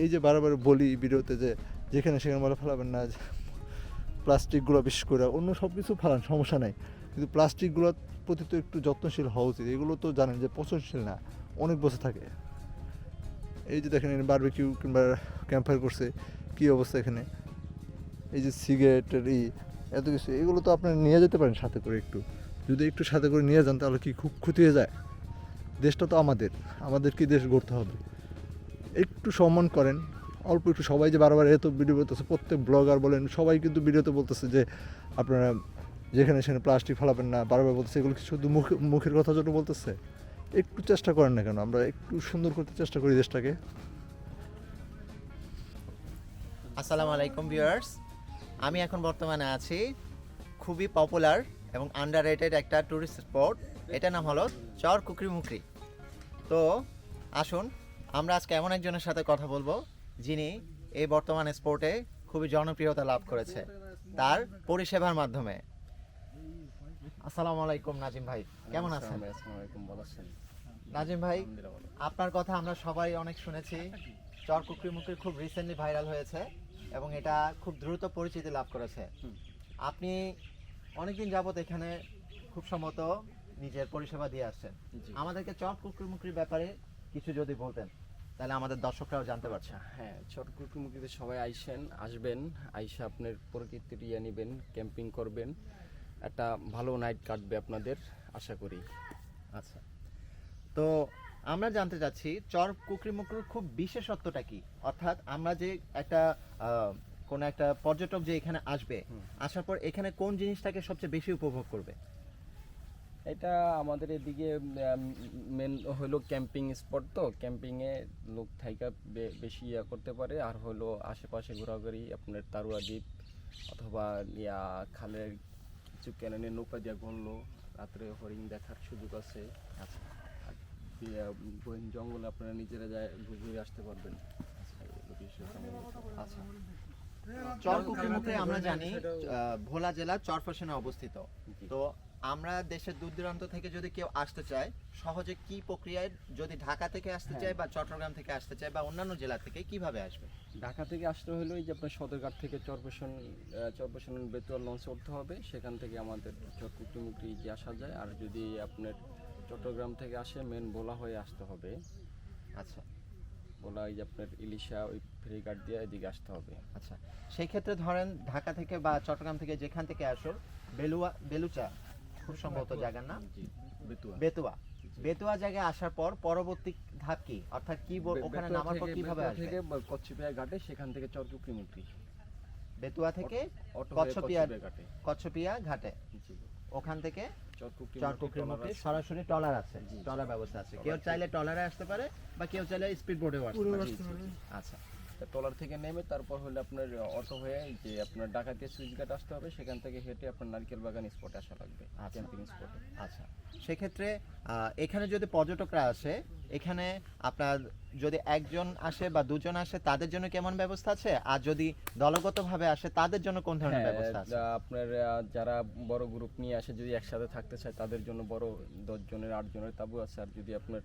এই যে বারে বলি ভিডিওতে যে যেখানে সেখানে বলে ফেলাবেন না, প্লাস্টিকগুলো বিশেষ করে, অন্য সব কিছু ফেলান সমস্যা নাই, কিন্তু প্লাস্টিকগুলোর প্রতি তো একটু যত্নশীল হওয়া উচিত। এগুলো তো জানেন যে পচনশীল না, অনেক বছর থাকে। এই যে দেখেন বারবিকিউ কিংবা ক্যাম্পফায়ার করছে, কী অবস্থা এখানে। এই যে সিগারেটের এত কিছু, এগুলো তো আপনারা নিয়ে যেতে পারেন সাথে করে। যদি একটু সাথে করে নিয়ে যান তাহলে কি খুব ক্ষতি হয়ে যায়? দেশটা তো আমাদের কি দেশ গড়তে হবে। একটু সম্মান করেন, অল্প একটু। সবাই যে বারবার এত ভিডিও বলতেছে, প্রত্যেক ব্লগার বলেন সবাই কিন্তু ভিডিওতে বলতেছে যে আপনারা যেখানে সেখানে প্লাস্টিক ফেলাবেন না, বারবার বলতেছে। এগুলো কি শুধু মুখের কথা জন্য বলতেছে? একটু চেষ্টা করেন না কেন? আমরা একটু সুন্দর করতে চেষ্টা করি দেশটাকে। আসসালামু আলাইকুম ভিউয়ার্স, আমি এখন বর্তমানে আছি খুবই পপুলার এবং আন্ডাররেটেড একটা ট্যুরিস্ট স্পট, এটার নাম হলো চর কুকরিমুকরি। তো আসুন আমরা আজকে এমন একজনের সাথে কথা বলবো যিনি এই বর্তমানে স্পোর্টে খুবই জনপ্রিয়তা লাভ করেছে তার পরিষেবার মাধ্যমে। আসসালামু আলাইকুম নাজিম ভাই, কেমন আছেন? আসসালামু আলাইকুম, ভালো আছেন? নাজিম ভাই, আপনার কথা আমরা সবাই অনেক শুনেছি। চর কুকরিমুকরি খুব রিসেন্টলি ভাইরাল হয়েছে এবং এটা খুব দ্রুত পরিচিতি লাভ করেছে। আপনি অনেকদিন যাবত এখানে খুব সম্মত নিজের পরিষেবা দিয়ে আসছেন। আমাদেরকে চর কুকরিমুকরির ব্যাপারে কিছু যদি বলতেন তাহলে আমাদের দর্শকরাও জানতে পারছে। হ্যাঁ, চটকুকুমুখিতে সবাই আসবেন, আইসা আপনার প্রকৃতির ইয়ে নেবেন, ক্যাম্পিং করবেন, একটা ভালো নাইট কাটবে আপনাদের আশা করি। আচ্ছা, তো আমরা জানতে চাচ্ছি চর কুকরিমুকরির খুব বিশেষত্বটা কি, অর্থাৎ আমরা যে একটা কোন একটা পর্যটক যে এখানে আসবে, আসার পর এখানে কোন জিনিসটাকে সবচেয়ে বেশি উপভোগ করবে? এটা আমাদের এদিকে মেন হলো ক্যাম্পিং স্পট, তো ক্যাম্পিংয়ে লোক থাইকা বেশি ইয়া করতে পারে। আর হলো আশেপাশে ঘোরাঘুরি, আপনার তারুয়া দ্বীপ অথবা খালের কিছু ক্যানেলের নৌকা দিয়া ঘুরলো, রাত্রে হরিণ দেখার সুযোগ আছে। আচ্ছা, বন জঙ্গলে আপনারা নিজেরা যায় ঘুরে আসতে পারবেন। আচ্ছা। চর কুকরিমুকরি আমরা জানি ভোলা জেলার চরফ্যাশনে অবস্থিত। তো আমরা দেশের দূর দূরান্ত থেকে যদি কেউ আসতে চায়, সহজে কি প্রক্রিয়ায়, যদি ঢাকা থেকে আসতে চায় বা চট্টগ্রাম থেকে আসতে চায় বা অন্যান্য জেলা থেকে, কিভাবে আসবে? ঢাকা থেকে আসতে হলো এই যে আপনার সদরঘাট থেকে চরপেশন বেতুয়া লঞ্চ উঠতে হবে, সেখান থেকে আমাদের চটকুকরিমুকরি যে আসা যায়। আর যদি আপনার চট্টগ্রাম থেকে আসে, মেন ভোলা হয়ে আসতে হবে। আচ্ছা ভোলা এই যে আপনার ইলিশা ওই ফেরিঘাট দিয়ে এদিকে আসতে হবে। আচ্ছা, সেই ক্ষেত্রে ধরেন ঢাকা থেকে বা চট্টগ্রাম থেকে যেখান থেকে আসো, বেলুচা খুব সম্ভবত জায়গার নাম, বেতুয়া বেতুয়া জায়গায় আসার পর পরবর্তী ধাপ কি, অর্থাৎ কি ওখানে নামার পর কিভাবে আসবে? থেকে কচ্ছপিয়া ঘাটে, সেখান থেকে চরকুকরিমুকরি। বেতুয়া থেকে অটো কচ্ছপিয়া ঘাটে, জি, ওখান থেকে চরকুকরিমুকরি চরকুকরিমুকরি সরাসরি ট্রলার আছে, ট্রলার ব্যবস্থা আছে। কেউ চাইলে ট্রলারে আসতে পারে বা কেউ চাইলে স্পিড বোর্ডেও আসতে পারে। আচ্ছা, ট্রলার থেকে নেমে তারপর হলে আপনার অটো হয়ে যে আপনার ঢাকাতে সুইচঘাট আসতে হবে, সেখান থেকে হেঁটে আপনার নারকেল বাগান স্পটে আসা লাগবে, ক্যাম্পিং স্পটে। আচ্ছা, সেক্ষেত্রে এখানে যদি পর্যটকরা আসে, এখানে আপনার যদি একজন আসে বা দুজন আসে, তাদের জন্য কেমন ব্যবস্থা আছে? আর যদি দলগতভাবে আসে, তাদের জন্য কোন ধরনের ব্যবস্থা আছে? আপনার যারা বড় গ্রুপ নিয়ে আসে, যদি একসাথে থাকতে চায়, তাদের জন্য বড় 10 জনের 8 জনের তাঁবু আছে। আর যদি আপনার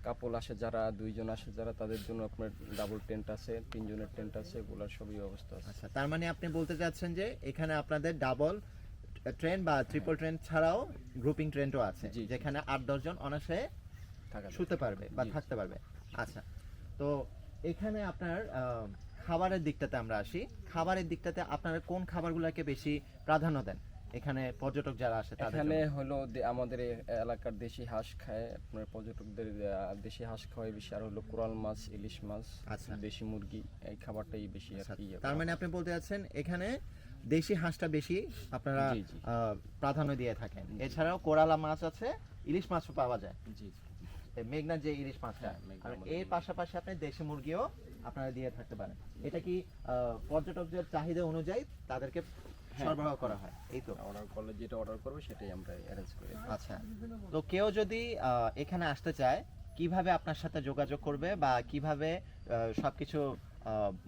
কাপল আসে যারা, 2 জন আসে যারা, তাদের জন্য আপনার ডাবল টেন্ট আছে, 3 জনের টেন্ট আছে, এগুলোর সবই ব্যবস্থা আছে। আচ্ছা, তার মানে আপনি বলতে চাচ্ছেন যে এখানে আপনাদের ডাবল ট্রেন বা ট্রিপল ট্রেন ছাড়াও গ্রুপিং ট্রেনও আছে, জি, জি। যেখানে 8-10 জন অনায়াসে শুতে পারবে বা জি। থাকতে পারবে। আচ্ছা, তো এখানে আপনার খাবারের দিকটাতে আমরা আসি। খাবারের দিকটাতে আপনারা কোন খাবারগুলোকে বেশি প্রাধান্য দেন এখানে পর্যটক যারা আসে তাদের এখানে জন্য? হলো আমাদের এই এলাকার দেশি হাঁস খায়, আপনার পর্যটকদের দেশি হাঁস খাওয়াই বেশি। আর হলো কোরাল মাছ, ইলিশ মাছ, আচ্ছা। দেশি মুরগি, এই খাবারটাই বেশি আর আচ্ছা, কি। তার মানে আপনি বলতে চাচ্ছেন এখানে দেশি হাঁসটা বেশি আপনারা জি, জি। প্রাধান্য দিয়ে থাকেন। এছাড়াও কোরালা মাছ আছে, ইলিশ মাছও পাওয়া যায়, জি, মেঘনার যে ইলিশ মাছটা। হ্যাঁ, মেঘনা আর মাছ। এর পাশাপাশি আপনি দেশি মুরগিও আপনারা দিয়ে থাকতে পারেন। এটা কি পর্যটকদের চাহিদা অনুযায়ী তাদেরকে সরবরাহ করা হয়, এই তো? অর্ডার করলে যেটা অর্ডার করবে সেটাই আমরা অ্যারেঞ্জ করি। আচ্ছা, তো কেউ যদি এখানে আসতে চায়, কিভাবে আপনার সাথে যোগাযোগ করবে বা কিভাবে সবকিছু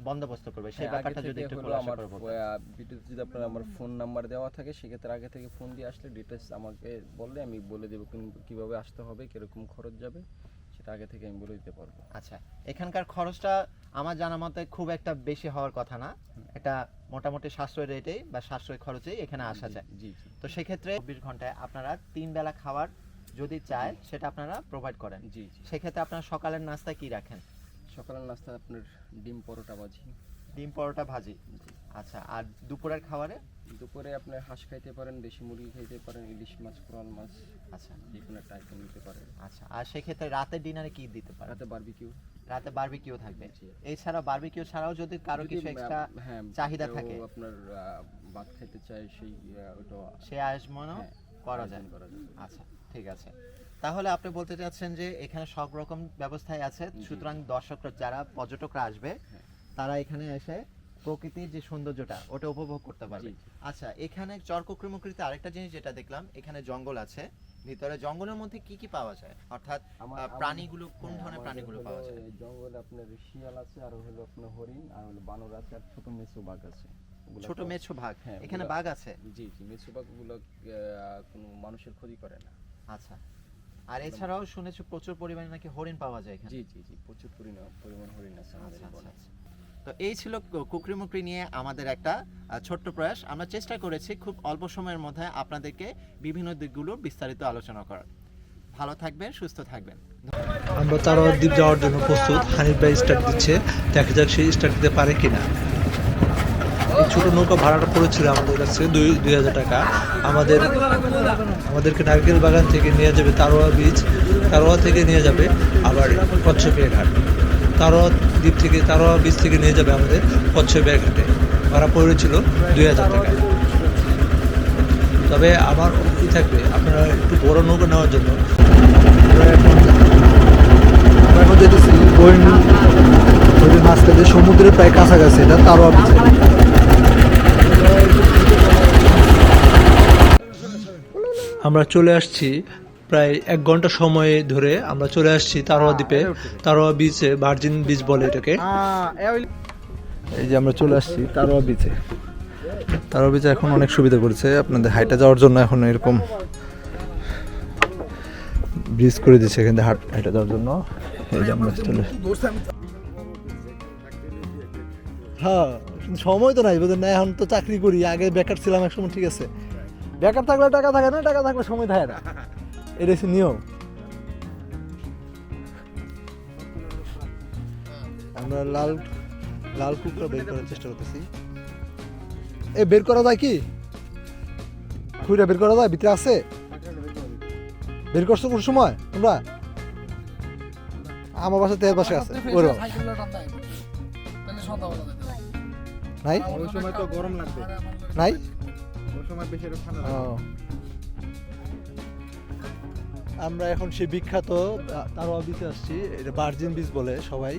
বন্দোবস্ত করবে, সেই হ্যাঁ, ব্যাপারটা আগে যদি থেকে একটু হলো খোলাসা আমার করে বলতেন। ভিডিওতে যদি আপনার আমার ফোন নাম্বার দেওয়া থাকে, সেক্ষেত্রে আগে থেকে ফোন দিয়ে আসলে ডিটেলস আমাকে বললে আমি বলে দেবো কিভাবে আসতে হবে, কিরকম খরচ যাবে, সেটা আগে থেকে আমি বলে দিতে পারবো। আচ্ছা, এখানকার খরচটা আমার জানা মতে খুব একটা বেশি হওয়ার কথা না, এটা মোটামুটি সাশ্রয় রেটেই বা সাশ্রয় খরচেই এখানে আসা যায়। জি, জি, তো সেক্ষেত্রে 24 ঘন্টায় আপনারা 3 বেলা খাবার যদি চায় সেটা আপনারা প্রোভাইড করেন। জি, জি। সেক্ষেত্রে আপনারা সকালের নাস্তায় কি রাখেন? সকালের নাস্তা আপনার ডিম পরোটা ভাজি। ডিম পরোটা ভাজি। আচ্ছা, আর দুপুরের খাবারে? দুপুরে আপনার হাঁস খাইতে পারেন, দেশি মুরগি খাইতে পারেন, ইলিশ মাছ, কোরাল মাছ, আচ্ছা যে কোনো একটা আইটেম নিতে পারেন। আচ্ছা, আর সেক্ষেত্রে রাতের ডিনারে কি দিতে পারেন? রাতে বারবিকিউ। রাতে বারবিকিউ থাকবে। জি। এছাড়া বারবিকিউ ছাড়াও যদি কারো কিছু এক্সট্রা চাহিদা থাকে, আপনার ভাত খাইতে চায়, সেই ওটা সে আয়োজনও হ্যাঁ, করা যায়। আয়োজন করা যাবে। আচ্ছা, ঠিক আছে। তাহলে আপনি বলতে চাচ্ছেন যে এখানে সব রকম ব্যবস্থাই আছে, সুতরাং দর্শকরা যারা পর্যটকরা আসবে তারা এখানে এসে প্রকৃতির যে সৌন্দর্যটা ওটা উপভোগ করতে পারবে। জি, জি। আচ্ছা, এখানে চরকুকরিমুকরিতে আরেকটা জিনিস যেটা দেখলাম, এখানে জঙ্গল আছে ভিতরে। জঙ্গলের মধ্যে কি কি পাওয়া যায়, অর্থাৎ প্রাণীগুলো কোন ধরনের প্রাণীগুলো পাওয়া যায়? জঙ্গলে আপনার শিয়াল আছে, আর হলো আপনার হরিণ, আর হলো বানর আছে, আর ছোট মেছু বাঘ আছে। ওগুলা ছোট তো- মেছো ভাগ, হ্যাঁ, এখানে ওগুলা- বাঘ আছে? জি, জি। মেছু বাঘ গুলো কোনো মানুষের ক্ষতি করে না। আচ্ছা, আর এছাড়াও শুনেছি প্রচুর পরিমাণে নাকি হরিণ পাওয়া যায় এখানে। জি জি জি, প্রচুর পরিমাণ হরিণ আছে আমাদের এই বনে। তো এই ছিল কুকরিমুকরি নিয়ে আমাদের একটা ছোট্ট প্রয়াস। আমরা চেষ্টা করেছি খুব অল্প সময়ের মধ্যে আপনাদেরকে বিভিন্ন দিকগুলো বিস্তারিত আলোচনা করার। ভালো থাকবেন, সুস্থ থাকবেন। আমরা তারোয়া দ্বীপ যাওয়ার জন্য প্রস্তুত। হানিফ ভাই স্টার্ট দিচ্ছে, দেখা যাক সে স্টার্ট দিতে পারে কিনা। এই ছোট নৌকা ভাড়াটা পড়েছিল আমাদের কাছে 2,000 টাকা। আমাদেরকে নারকেল বাগান থেকে নিয়ে যাবে তারোয়া বিচ, তারোয়া থেকে নিয়ে যাবে আবার কচ্ছপিয়া ঘাট, তারোয়া দ্বীপ থেকে তারোয়া বিচ থেকে নিয়ে যাবে আমাদের কচ্ছপিয়া ঘাটে। ভাড়া পড়েছিল 2,000 টাকা। তবে আমার কি থাকবে, আপনারা একটু বড় নৌকা নেওয়ার জন্য। আমরা এখন যেতেছি নদীর মাঝখানে, সমুদ্রের প্রায় কাছাকাছি, এটা তারোয়া বিচ। আমরা চলে আসছি প্রায় 1 ঘন্টা সময় ধরে আমরা চলে আসছি তারোয়া দ্বীপে, তারোয়া বিচে, ভার্জিন বিচ বলে এটাকে। এই যে আমরা চলে আসছি তারোয়া বিচে। তারোয়া বিচে এখন অনেক সুবিধা করেছে আপনাদের হাইটা যাওয়ার জন্য। এখন এরকম ব্রিজ করে দিচ্ছে এখান থেকে হাইটা যাওয়ার জন্য। এই যে আমরা চলে, হ্যাঁ কিন্তু সময় তো নাই, বুঝলেন না? এখন তো চাকরি করি, আগে বেকার ছিলাম এক সময়, ঠিক আছে? বেকার থাকলে টাকা থাকে না, টাকা থাকলে সময় থাকে না, এটা হচ্ছে নিয়ম। আমরা লাল কুকুরা বের করার চেষ্টা করতেছি। বের করা যায় কি? খুঁড়া বের করা যায়? ভিতরে আছে? বের করছো কোন সময় তোমরা? আমার বাসা তের পাশে আছে। ওরে নাই, ওই সময় তো গরম লাগবে, নাই ওই সময় বেশি ঠান্ডা ও। আমরা এখন সেই বিখ্যাত তারোয়া বিচে আসছি। এটা ভার্জিন বিচ বলে সবাই।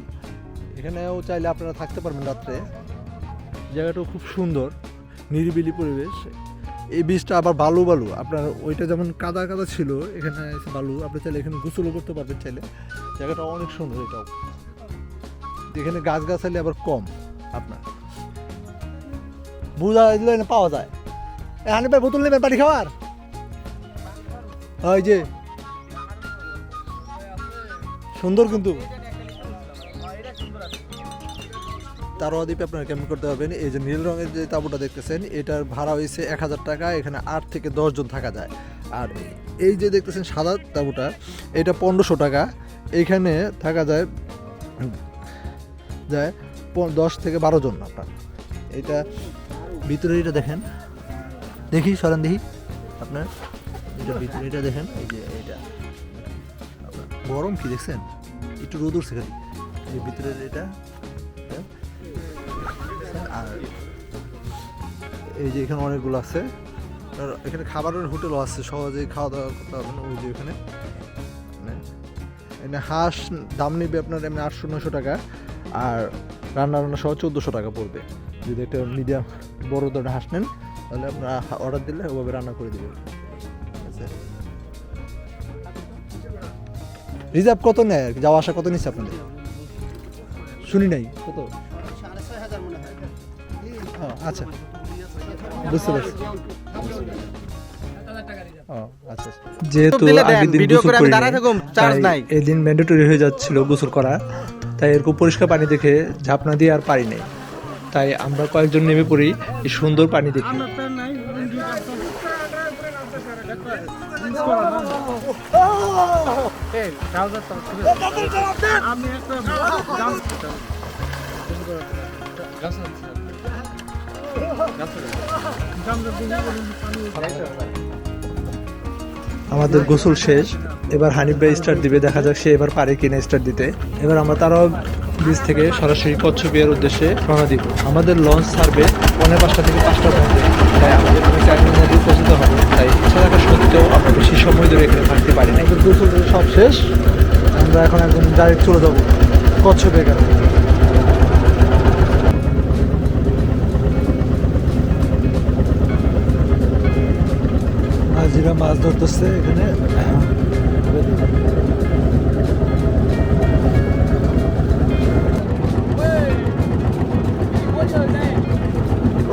এখানেও চাইলে আপনারা থাকতে পারবেন রাত্রে। জায়গাটাও খুব সুন্দর, নিরিবিলি পরিবেশ। এই বীজটা আবার বালু আপনার ওইটা যেমন কাদা ছিল, এখানে এসে বালু। আপনি চাইলে এখানে গোসলও করতে পারবেন চাইলে। জায়গাটা অনেক সুন্দর। এটাও এখানে গাছগাছালি আবার কম, আপনার বুঝা দিলে পাওয়া যায়। হানি ভাই বোতল নেবেন পানি খাওয়ার? ওই যে সুন্দর, কিন্তু তারোয়া দ্বীপে আপনারা ক্যাম্পিং করতে পারবেন। এই যে নীল রঙের যে তাঁবুটা দেখতেছেন, এটার ভাড়া হয়েছে 1,000 টাকা। এখানে 8 থেকে 10 জন থাকা যায়। আর এই যে দেখতেছেন সাদা তাঁবুটা, এটা 1,500 টাকা। এইখানে থাকা যায় 10 থেকে 12 জন আপনার। এটা ভিতরে এটা দেখেন, দেখি সরেন দেখি আপনার, এটা ভিতরে এটা দেখেন। এই যে এটা আপনার গরম কি দেখছেন, একটু রোদ উঠছে খালি। এই ভিতরের এটা, আর এই যে এখানে অনেকগুলো আছে। আর এখানে খাবারের হোটেলও আছে, সহজেই খাওয়া দাওয়া করতে পারবেন। ওই যে এখানে এখানে হাঁস দাম নেবে আপনার এমনি 800-900 টাকা, আর রান্না সহ 1400 টাকা পড়বে। যদি একটা মিডিয়াম বড় ধরনের হাঁস নেন, তাহলে আপনারা অর্ডার দিলে ওভাবে রান্না করে দেবেন। রিজার্ভ কত নেয় আর কি, যাওয়া আসা কত নিচ্ছে আপনাদের? শুনি নাই কত। আচ্ছা, বুঝতে পারছি। আচ্ছা, যেহেতু আগের দিন ভিডিও গোসল করে আমি করিনি, দাঁড়ায় থাকুম, চার্জ তাই নাই। এই দিন ম্যান্ডেটরি হয়ে যাচ্ছিল গোসল করা। তাই এরকম পরিষ্কার পানি দেখে ঝাপনা দিয়ে আর পারি নাই। তাই আমরা কয়েকজন নেমে পড়ি এই সুন্দর পানি দেখে। আমাদের গোসল শেষ। এবার হানিফ ভাই স্টার্ট দিবে, দেখা যাক সে এবার পারে কিনা স্টার্ট দিতে। এবার আমরা তারও বিচ থেকে সরাসরি কচ্ছপিয়ার উদ্দেশ্যে রওনা দিব। আমাদের লঞ্চ ছাড়বে 4:45 থেকে 5টার মধ্যে। তাই আমাদের অনেক টাইমের মধ্যে পৌঁছতে হবে। তাই ইচ্ছা থাকা সত্ত্বেও আমরা বেশি সময় ধরে এখানে থাকতে পারি না। আমাদের গোসল সব শেষ, আমরা এখন একদম ডাইরেক্ট চলে যাবো কচ্ছপে। মাঝিরা মাছ ধরতেছে এখানে।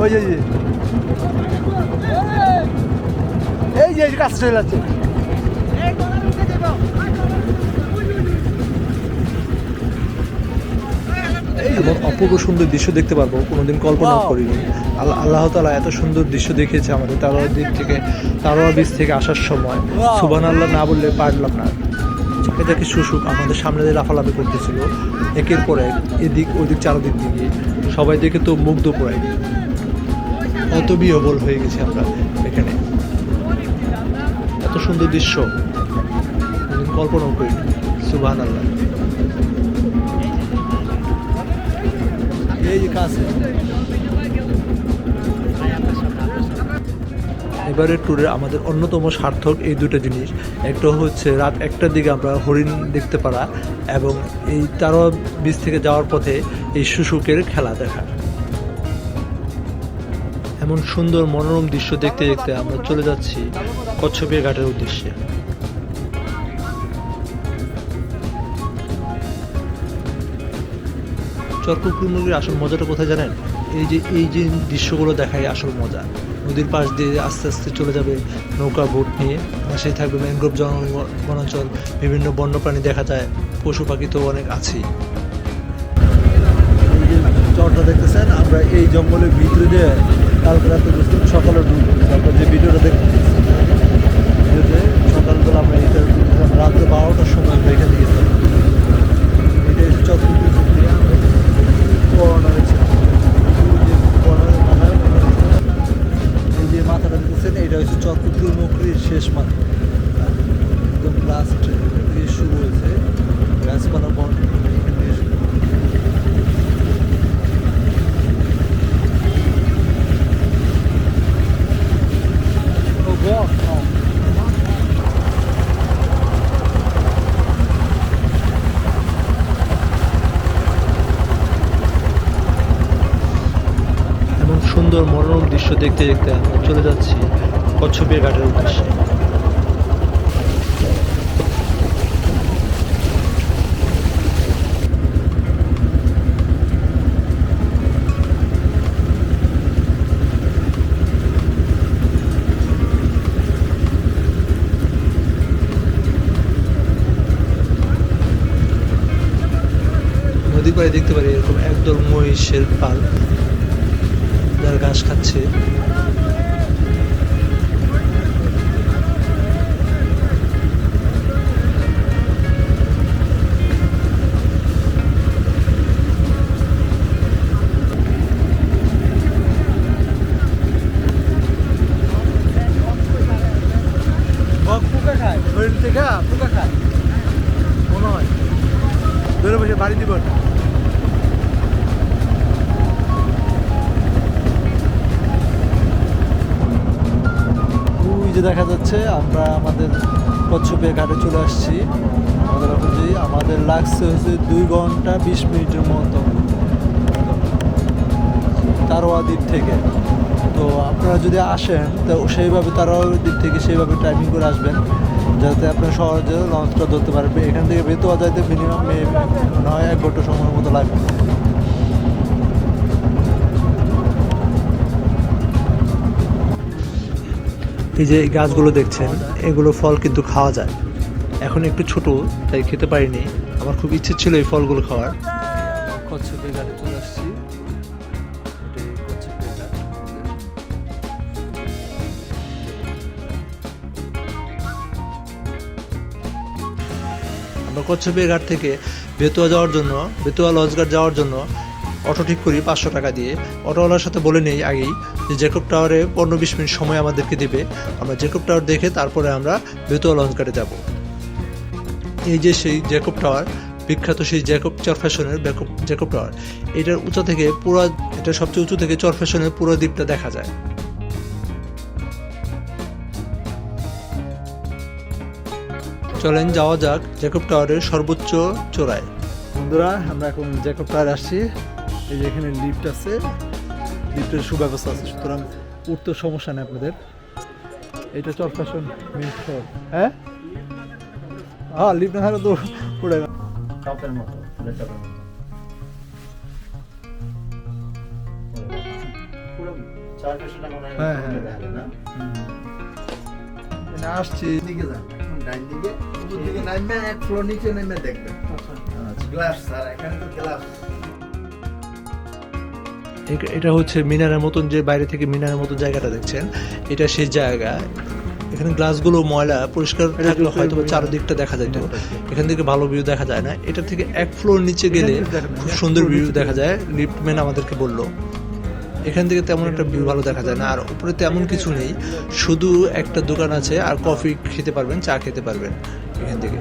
ওই যে এই যে কাছে চলে যাচ্ছে। এমন অপূর্ব সুন্দর দৃশ্য দেখতে পারবো কোনোদিন কল্পনাও করিনি। আল্লাহ তাআলা এত সুন্দর দৃশ্য দেখিয়েছে আমাদের তারোয়া দ্বীপ থেকে, তারোয়া বীচ থেকে আসার সময়। সুবহানাল্লাহ না বললে পারলাম না। ঝাঁকে ঝাঁকে শুশুক আমাদের সামনে দিয়ে লাফালাফি করতেছিল একের পর এক, এদিক ওদিক চারদিক দিকে। সবাই দেখে তো মুগ্ধ পড়ে, অত বিহবল হয়ে গেছি আমরা এখানে। এত সুন্দর দৃশ্য কোনোদিন কল্পনাও করিনি। সুবহানাল্লাহ। এই যে কাছে এবারের ট্যুরে আমাদের অন্যতম সার্থক এই দুটো জিনিস। একটা হচ্ছে রাত 1টার দিকে আমরা হরিণ দেখতে পারা, এবং এই তারোয়া বীচ থেকে যাওয়ার পথে এই শুশুকের খেলা দেখা। এমন সুন্দর মনোরম দৃশ্য দেখতে দেখতে আমরা চলে যাচ্ছি কচ্ছপের ঘাটের উদ্দেশ্যে। চরকুকুরমুরগির আসল মজাটা কোথায় জানেন? এই যে দৃশ্যগুলো দেখায় আসল মজা। নদীর পাশ দিয়ে আস্তে আস্তে চলে যাবে নৌকা বোট নিয়ে, পাশেই থাকবে ম্যানগ্রোভ বনাঞ্চল, বিভিন্ন বন্যপ্রাণী দেখা যায়, পশু পাখি তো অনেক আছেই। এই যে চরটা দেখতেছেন, আমরা এই জঙ্গলের ভিতরে দিয়ে কালকে রাতে সকালে ঢুকবো। তারপর যে ভিডিওটা দেখতেছি ভিডিওতে সকালবেলা আমরা এটা রাত্রে 12টার সময় আমরা এখান থেকে গেছিলাম। এটা হচ্ছে চরকুকুর এই যে মাথাটা দেখতেছেন, এটা হচ্ছে চরকুকুরমুখীর শেষ মাথা, একদম লাস্ট দিয়ে শুরু হয়েছে গাছপালা বন এখান থেকে শুরু। এমন সুন্দর মনোরম দৃশ্য দেখতে দেখতে আমরা চলে যাচ্ছি কচ্ছপের ঘাটের উদ্দেশ্যে। নদী পাড়ে দেখতে পারি এরকম একদল মহিষের পাল, যারা ঘাস খাচ্ছে। পোকা খায়, হরিণ থেকে পোকা খায় মনে হয়, ধরে বসে বাড়ি দিব না। যে দেখা যাচ্ছে আমরা আমাদের কচ্ছপের ঘাটে চলে আসছি। আমাদের লাগছে হচ্ছে 2 ঘন্টা 20 মিনিটের মতো তারোয়া দ্বীপ থেকে। তো আপনারা যদি আসেন তো সেইভাবে তারোয়া দ্বীপ থেকে সেইভাবে টাইমিং করে আসবেন, যাতে আপনার সহজে লঞ্চটা ধরতে পারবে। এখান থেকে বেতোয়া যাইতে মিনিমাম 1 ঘন্টা সময়ের মতো লাগবে। এই যে গাছগুলো দেখছেন, এগুলো ফল কিন্তু খাওয়া যায়। এখন একটু ছোট তাই খেতে পারিনি, আমার খুব ইচ্ছে ছিল এই ফলগুলো খাওয়ার। কচ্ছপের ঘাটে চলে আসছি। আমরা কচ্ছপের ঘাট থেকে বেতুয়া লঞ্চঘাট যাওয়ার জন্য অটো ঠিক করি 500 টাকা দিয়ে। অটোওয়ালার সাথে বলে নেই আগেই যে জ্যাকব টাওয়ারে 15-20 মিনিট সময় আমাদেরকে দেবে। আমরা জ্যাকব টাওয়ার দেখে তারপরে আমরা বেতুয়া লঞ্চঘাটে যাব। এই যে সেই জ্যাকব টাওয়ার, বিখ্যাত সেই জ্যাকব চরফ্যাশনের জ্যাকব টাওয়ার। এটার উঁচা থেকে এটা সবচেয়ে উঁচু থেকে চরফ্যাশনের পুরো দ্বীপটা দেখা যায়। চলেন যাওয়া যাক জ্যাকব টাওয়ারের সর্বোচ্চ চূড়ায়। বন্ধুরা, আমরা এখন জ্যাকব টাওয়ারে আসছি। এই যে এখানে লিফট আছে, লিফটের সুব্যবস্থা আছে, সুতরাং উঠতে সমস্যা নেই আপনাদের। এটা চরফ্যাশন মেন ফ্লোর। হ্যাঁ লিফট না থাকলে তো উঠে গেল। হ্যাঁ আসছি ডাইন দিকে উপর দিকে নামবে, 1 ফ্লোর নিচে নেমে দেখবেন। গ্লাস স্যার, এখানে তো গ্লাস। এটা হচ্ছে মিনারের মতন, যে বাইরে থেকে মিনারের মতন জায়গাটা দেখছেন, এটা সেই জায়গা। এখানে গ্লাসগুলো ময়লা, পরিষ্কার থাকলে হয়তো চারদিকটা দেখা যায়, এখান থেকে ভালো ভিউ দেখা যায় না। এটা থেকে এক ফ্লোর নিচে গেলে খুব সুন্দর ভিউ দেখা যায়, লিফটম্যান আমাদেরকে বললো। এখান থেকে তেমন একটা ভিউ ভালো দেখা যায় না, আর উপরে তেমন কিছু নেই, শুধু একটা দোকান আছে আর কফি খেতে পারবেন, চা খেতে পারবেন এখান থেকে।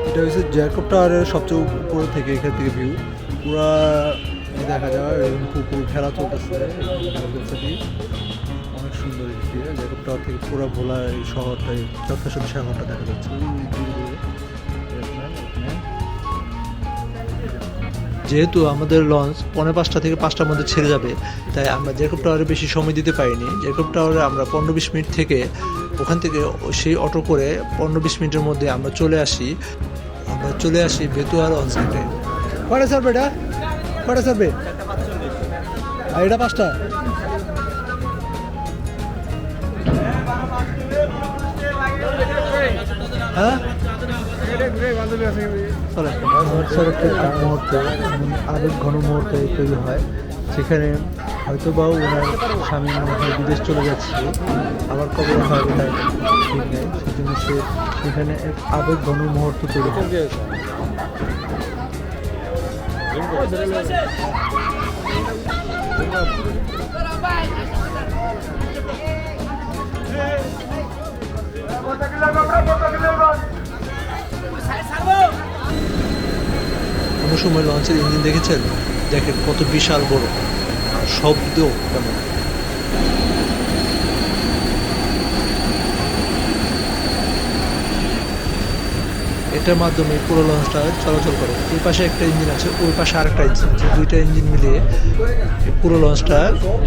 এটা হচ্ছে জ্যাকব টাওয়ারের সবচেয়ে উপর থেকে, এখান থেকে ভিউ পুরা দেখা যায়, এবং পুকুর খেলা চলতেছে, অনেক সুন্দর দিয়ে জ্যাকব টাওয়ার থেকে পুরো ভোলা এই শহরটা, এই চট্টগ্রাম শহরটা দেখা যাচ্ছে ওই দূরে দূরে। যেহেতু আমাদের লঞ্চ 4:45 থেকে 5টার মধ্যে ছেড়ে যাবে, তাই আমরা জ্যাকব টাওয়ারে বেশি সময় দিতে পারিনি। জ্যাকব টাওয়ারে আমরা 15-20 মিনিট থেকে ওখান থেকে সেই অটো করে 15-20 মিনিটের মধ্যে আমরা চলে আসি বেতুয়া লঞ্চ ঘাটে। কয়টা স্যার বেটা, কয়টা স্যার বে, আর এটা 5টা। হ্যাঁ মুহূর্তে, আবেগ ঘন মুহূর্তে তৈরি হয়, সেখানে হয়তো বা ওনার স্বামী মনে হয় বিদেশ চলে যাচ্ছে, আবার কবে হয় এটা ঠিক নেই, সেজন্য সেখানে এক আবেগ ঘন মুহূর্ত তৈরি হয়। কোনো সময় লঞ্চের ইঞ্জিন দেখেছেন? দেখেন কত বিশাল বড়, আর শব্দ কেমন। এটার মাধ্যমে পুরো লঞ্চটা চলাচল করে। এই পাশে একটা ইঞ্জিন আছে, ওই পাশে আরেকটা ইঞ্জিন আছে, দুইটা ইঞ্জিন মিলিয়ে এই পুরো লঞ্চটা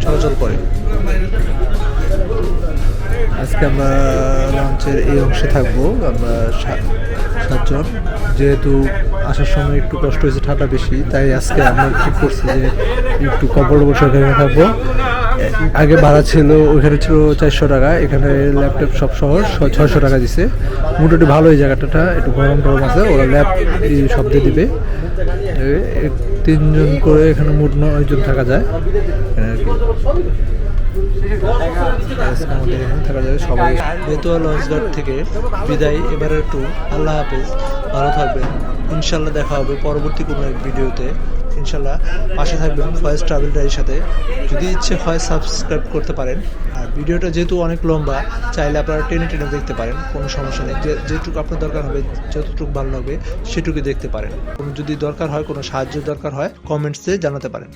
চলাচল করে। আজকে আমরা লঞ্চের এই অংশে থাকবো, আমরা 7 জন। যেহেতু আসার সময় একটু কষ্ট হয়েছে, ঠান্ডা বেশি, তাই আজকে আমরা ঠিক করছি যে একটু কমফোর্টেবল সরকারে থাকবো। আগে ভাড়া ছিল, ওইখানে ছিল 400 টাকা, এখানে ল্যাপটপ সব সহ 600 টাকা দিছে। মোটামুটি ভালো এই জায়গাটা, একটু গরম টরম আছে, ওরা ল্যাপ সব দিয়ে দিবে। 3 জন করে এখানে মোট 9 জন থাকা যায় আর কি। আমাদের এখানে থাকা যাবে সবাই। বেতুয়া লঞ্চ ঘাট থেকে বিদায়, এবারে একটু আল্লাহ হাফেজ, ভালো থাকবেন, ইনশাল্লাহ দেখা হবে পরবর্তী কোনো এক ভিডিওতে। ইনশাল্লাহ পাশে থাকবেন ফয়েজ ট্রাভেল ডায়েরির সাথে। যদি ইচ্ছে হয় সাবস্ক্রাইব করতে পারেন, আর ভিডিওটা যেহেতু অনেক লম্বা, চাইলে আপনারা টেনে টেনে দেখতে পারেন, কোনো সমস্যা নেই। যেটুকু আপনার দরকার হবে, যতটুকু ভালো লাগবে সেটুকু দেখতে পারেন। কোনো যদি দরকার হয়, কোনো সাহায্য দরকার হয়, কমেন্টসে জানাতে পারেন।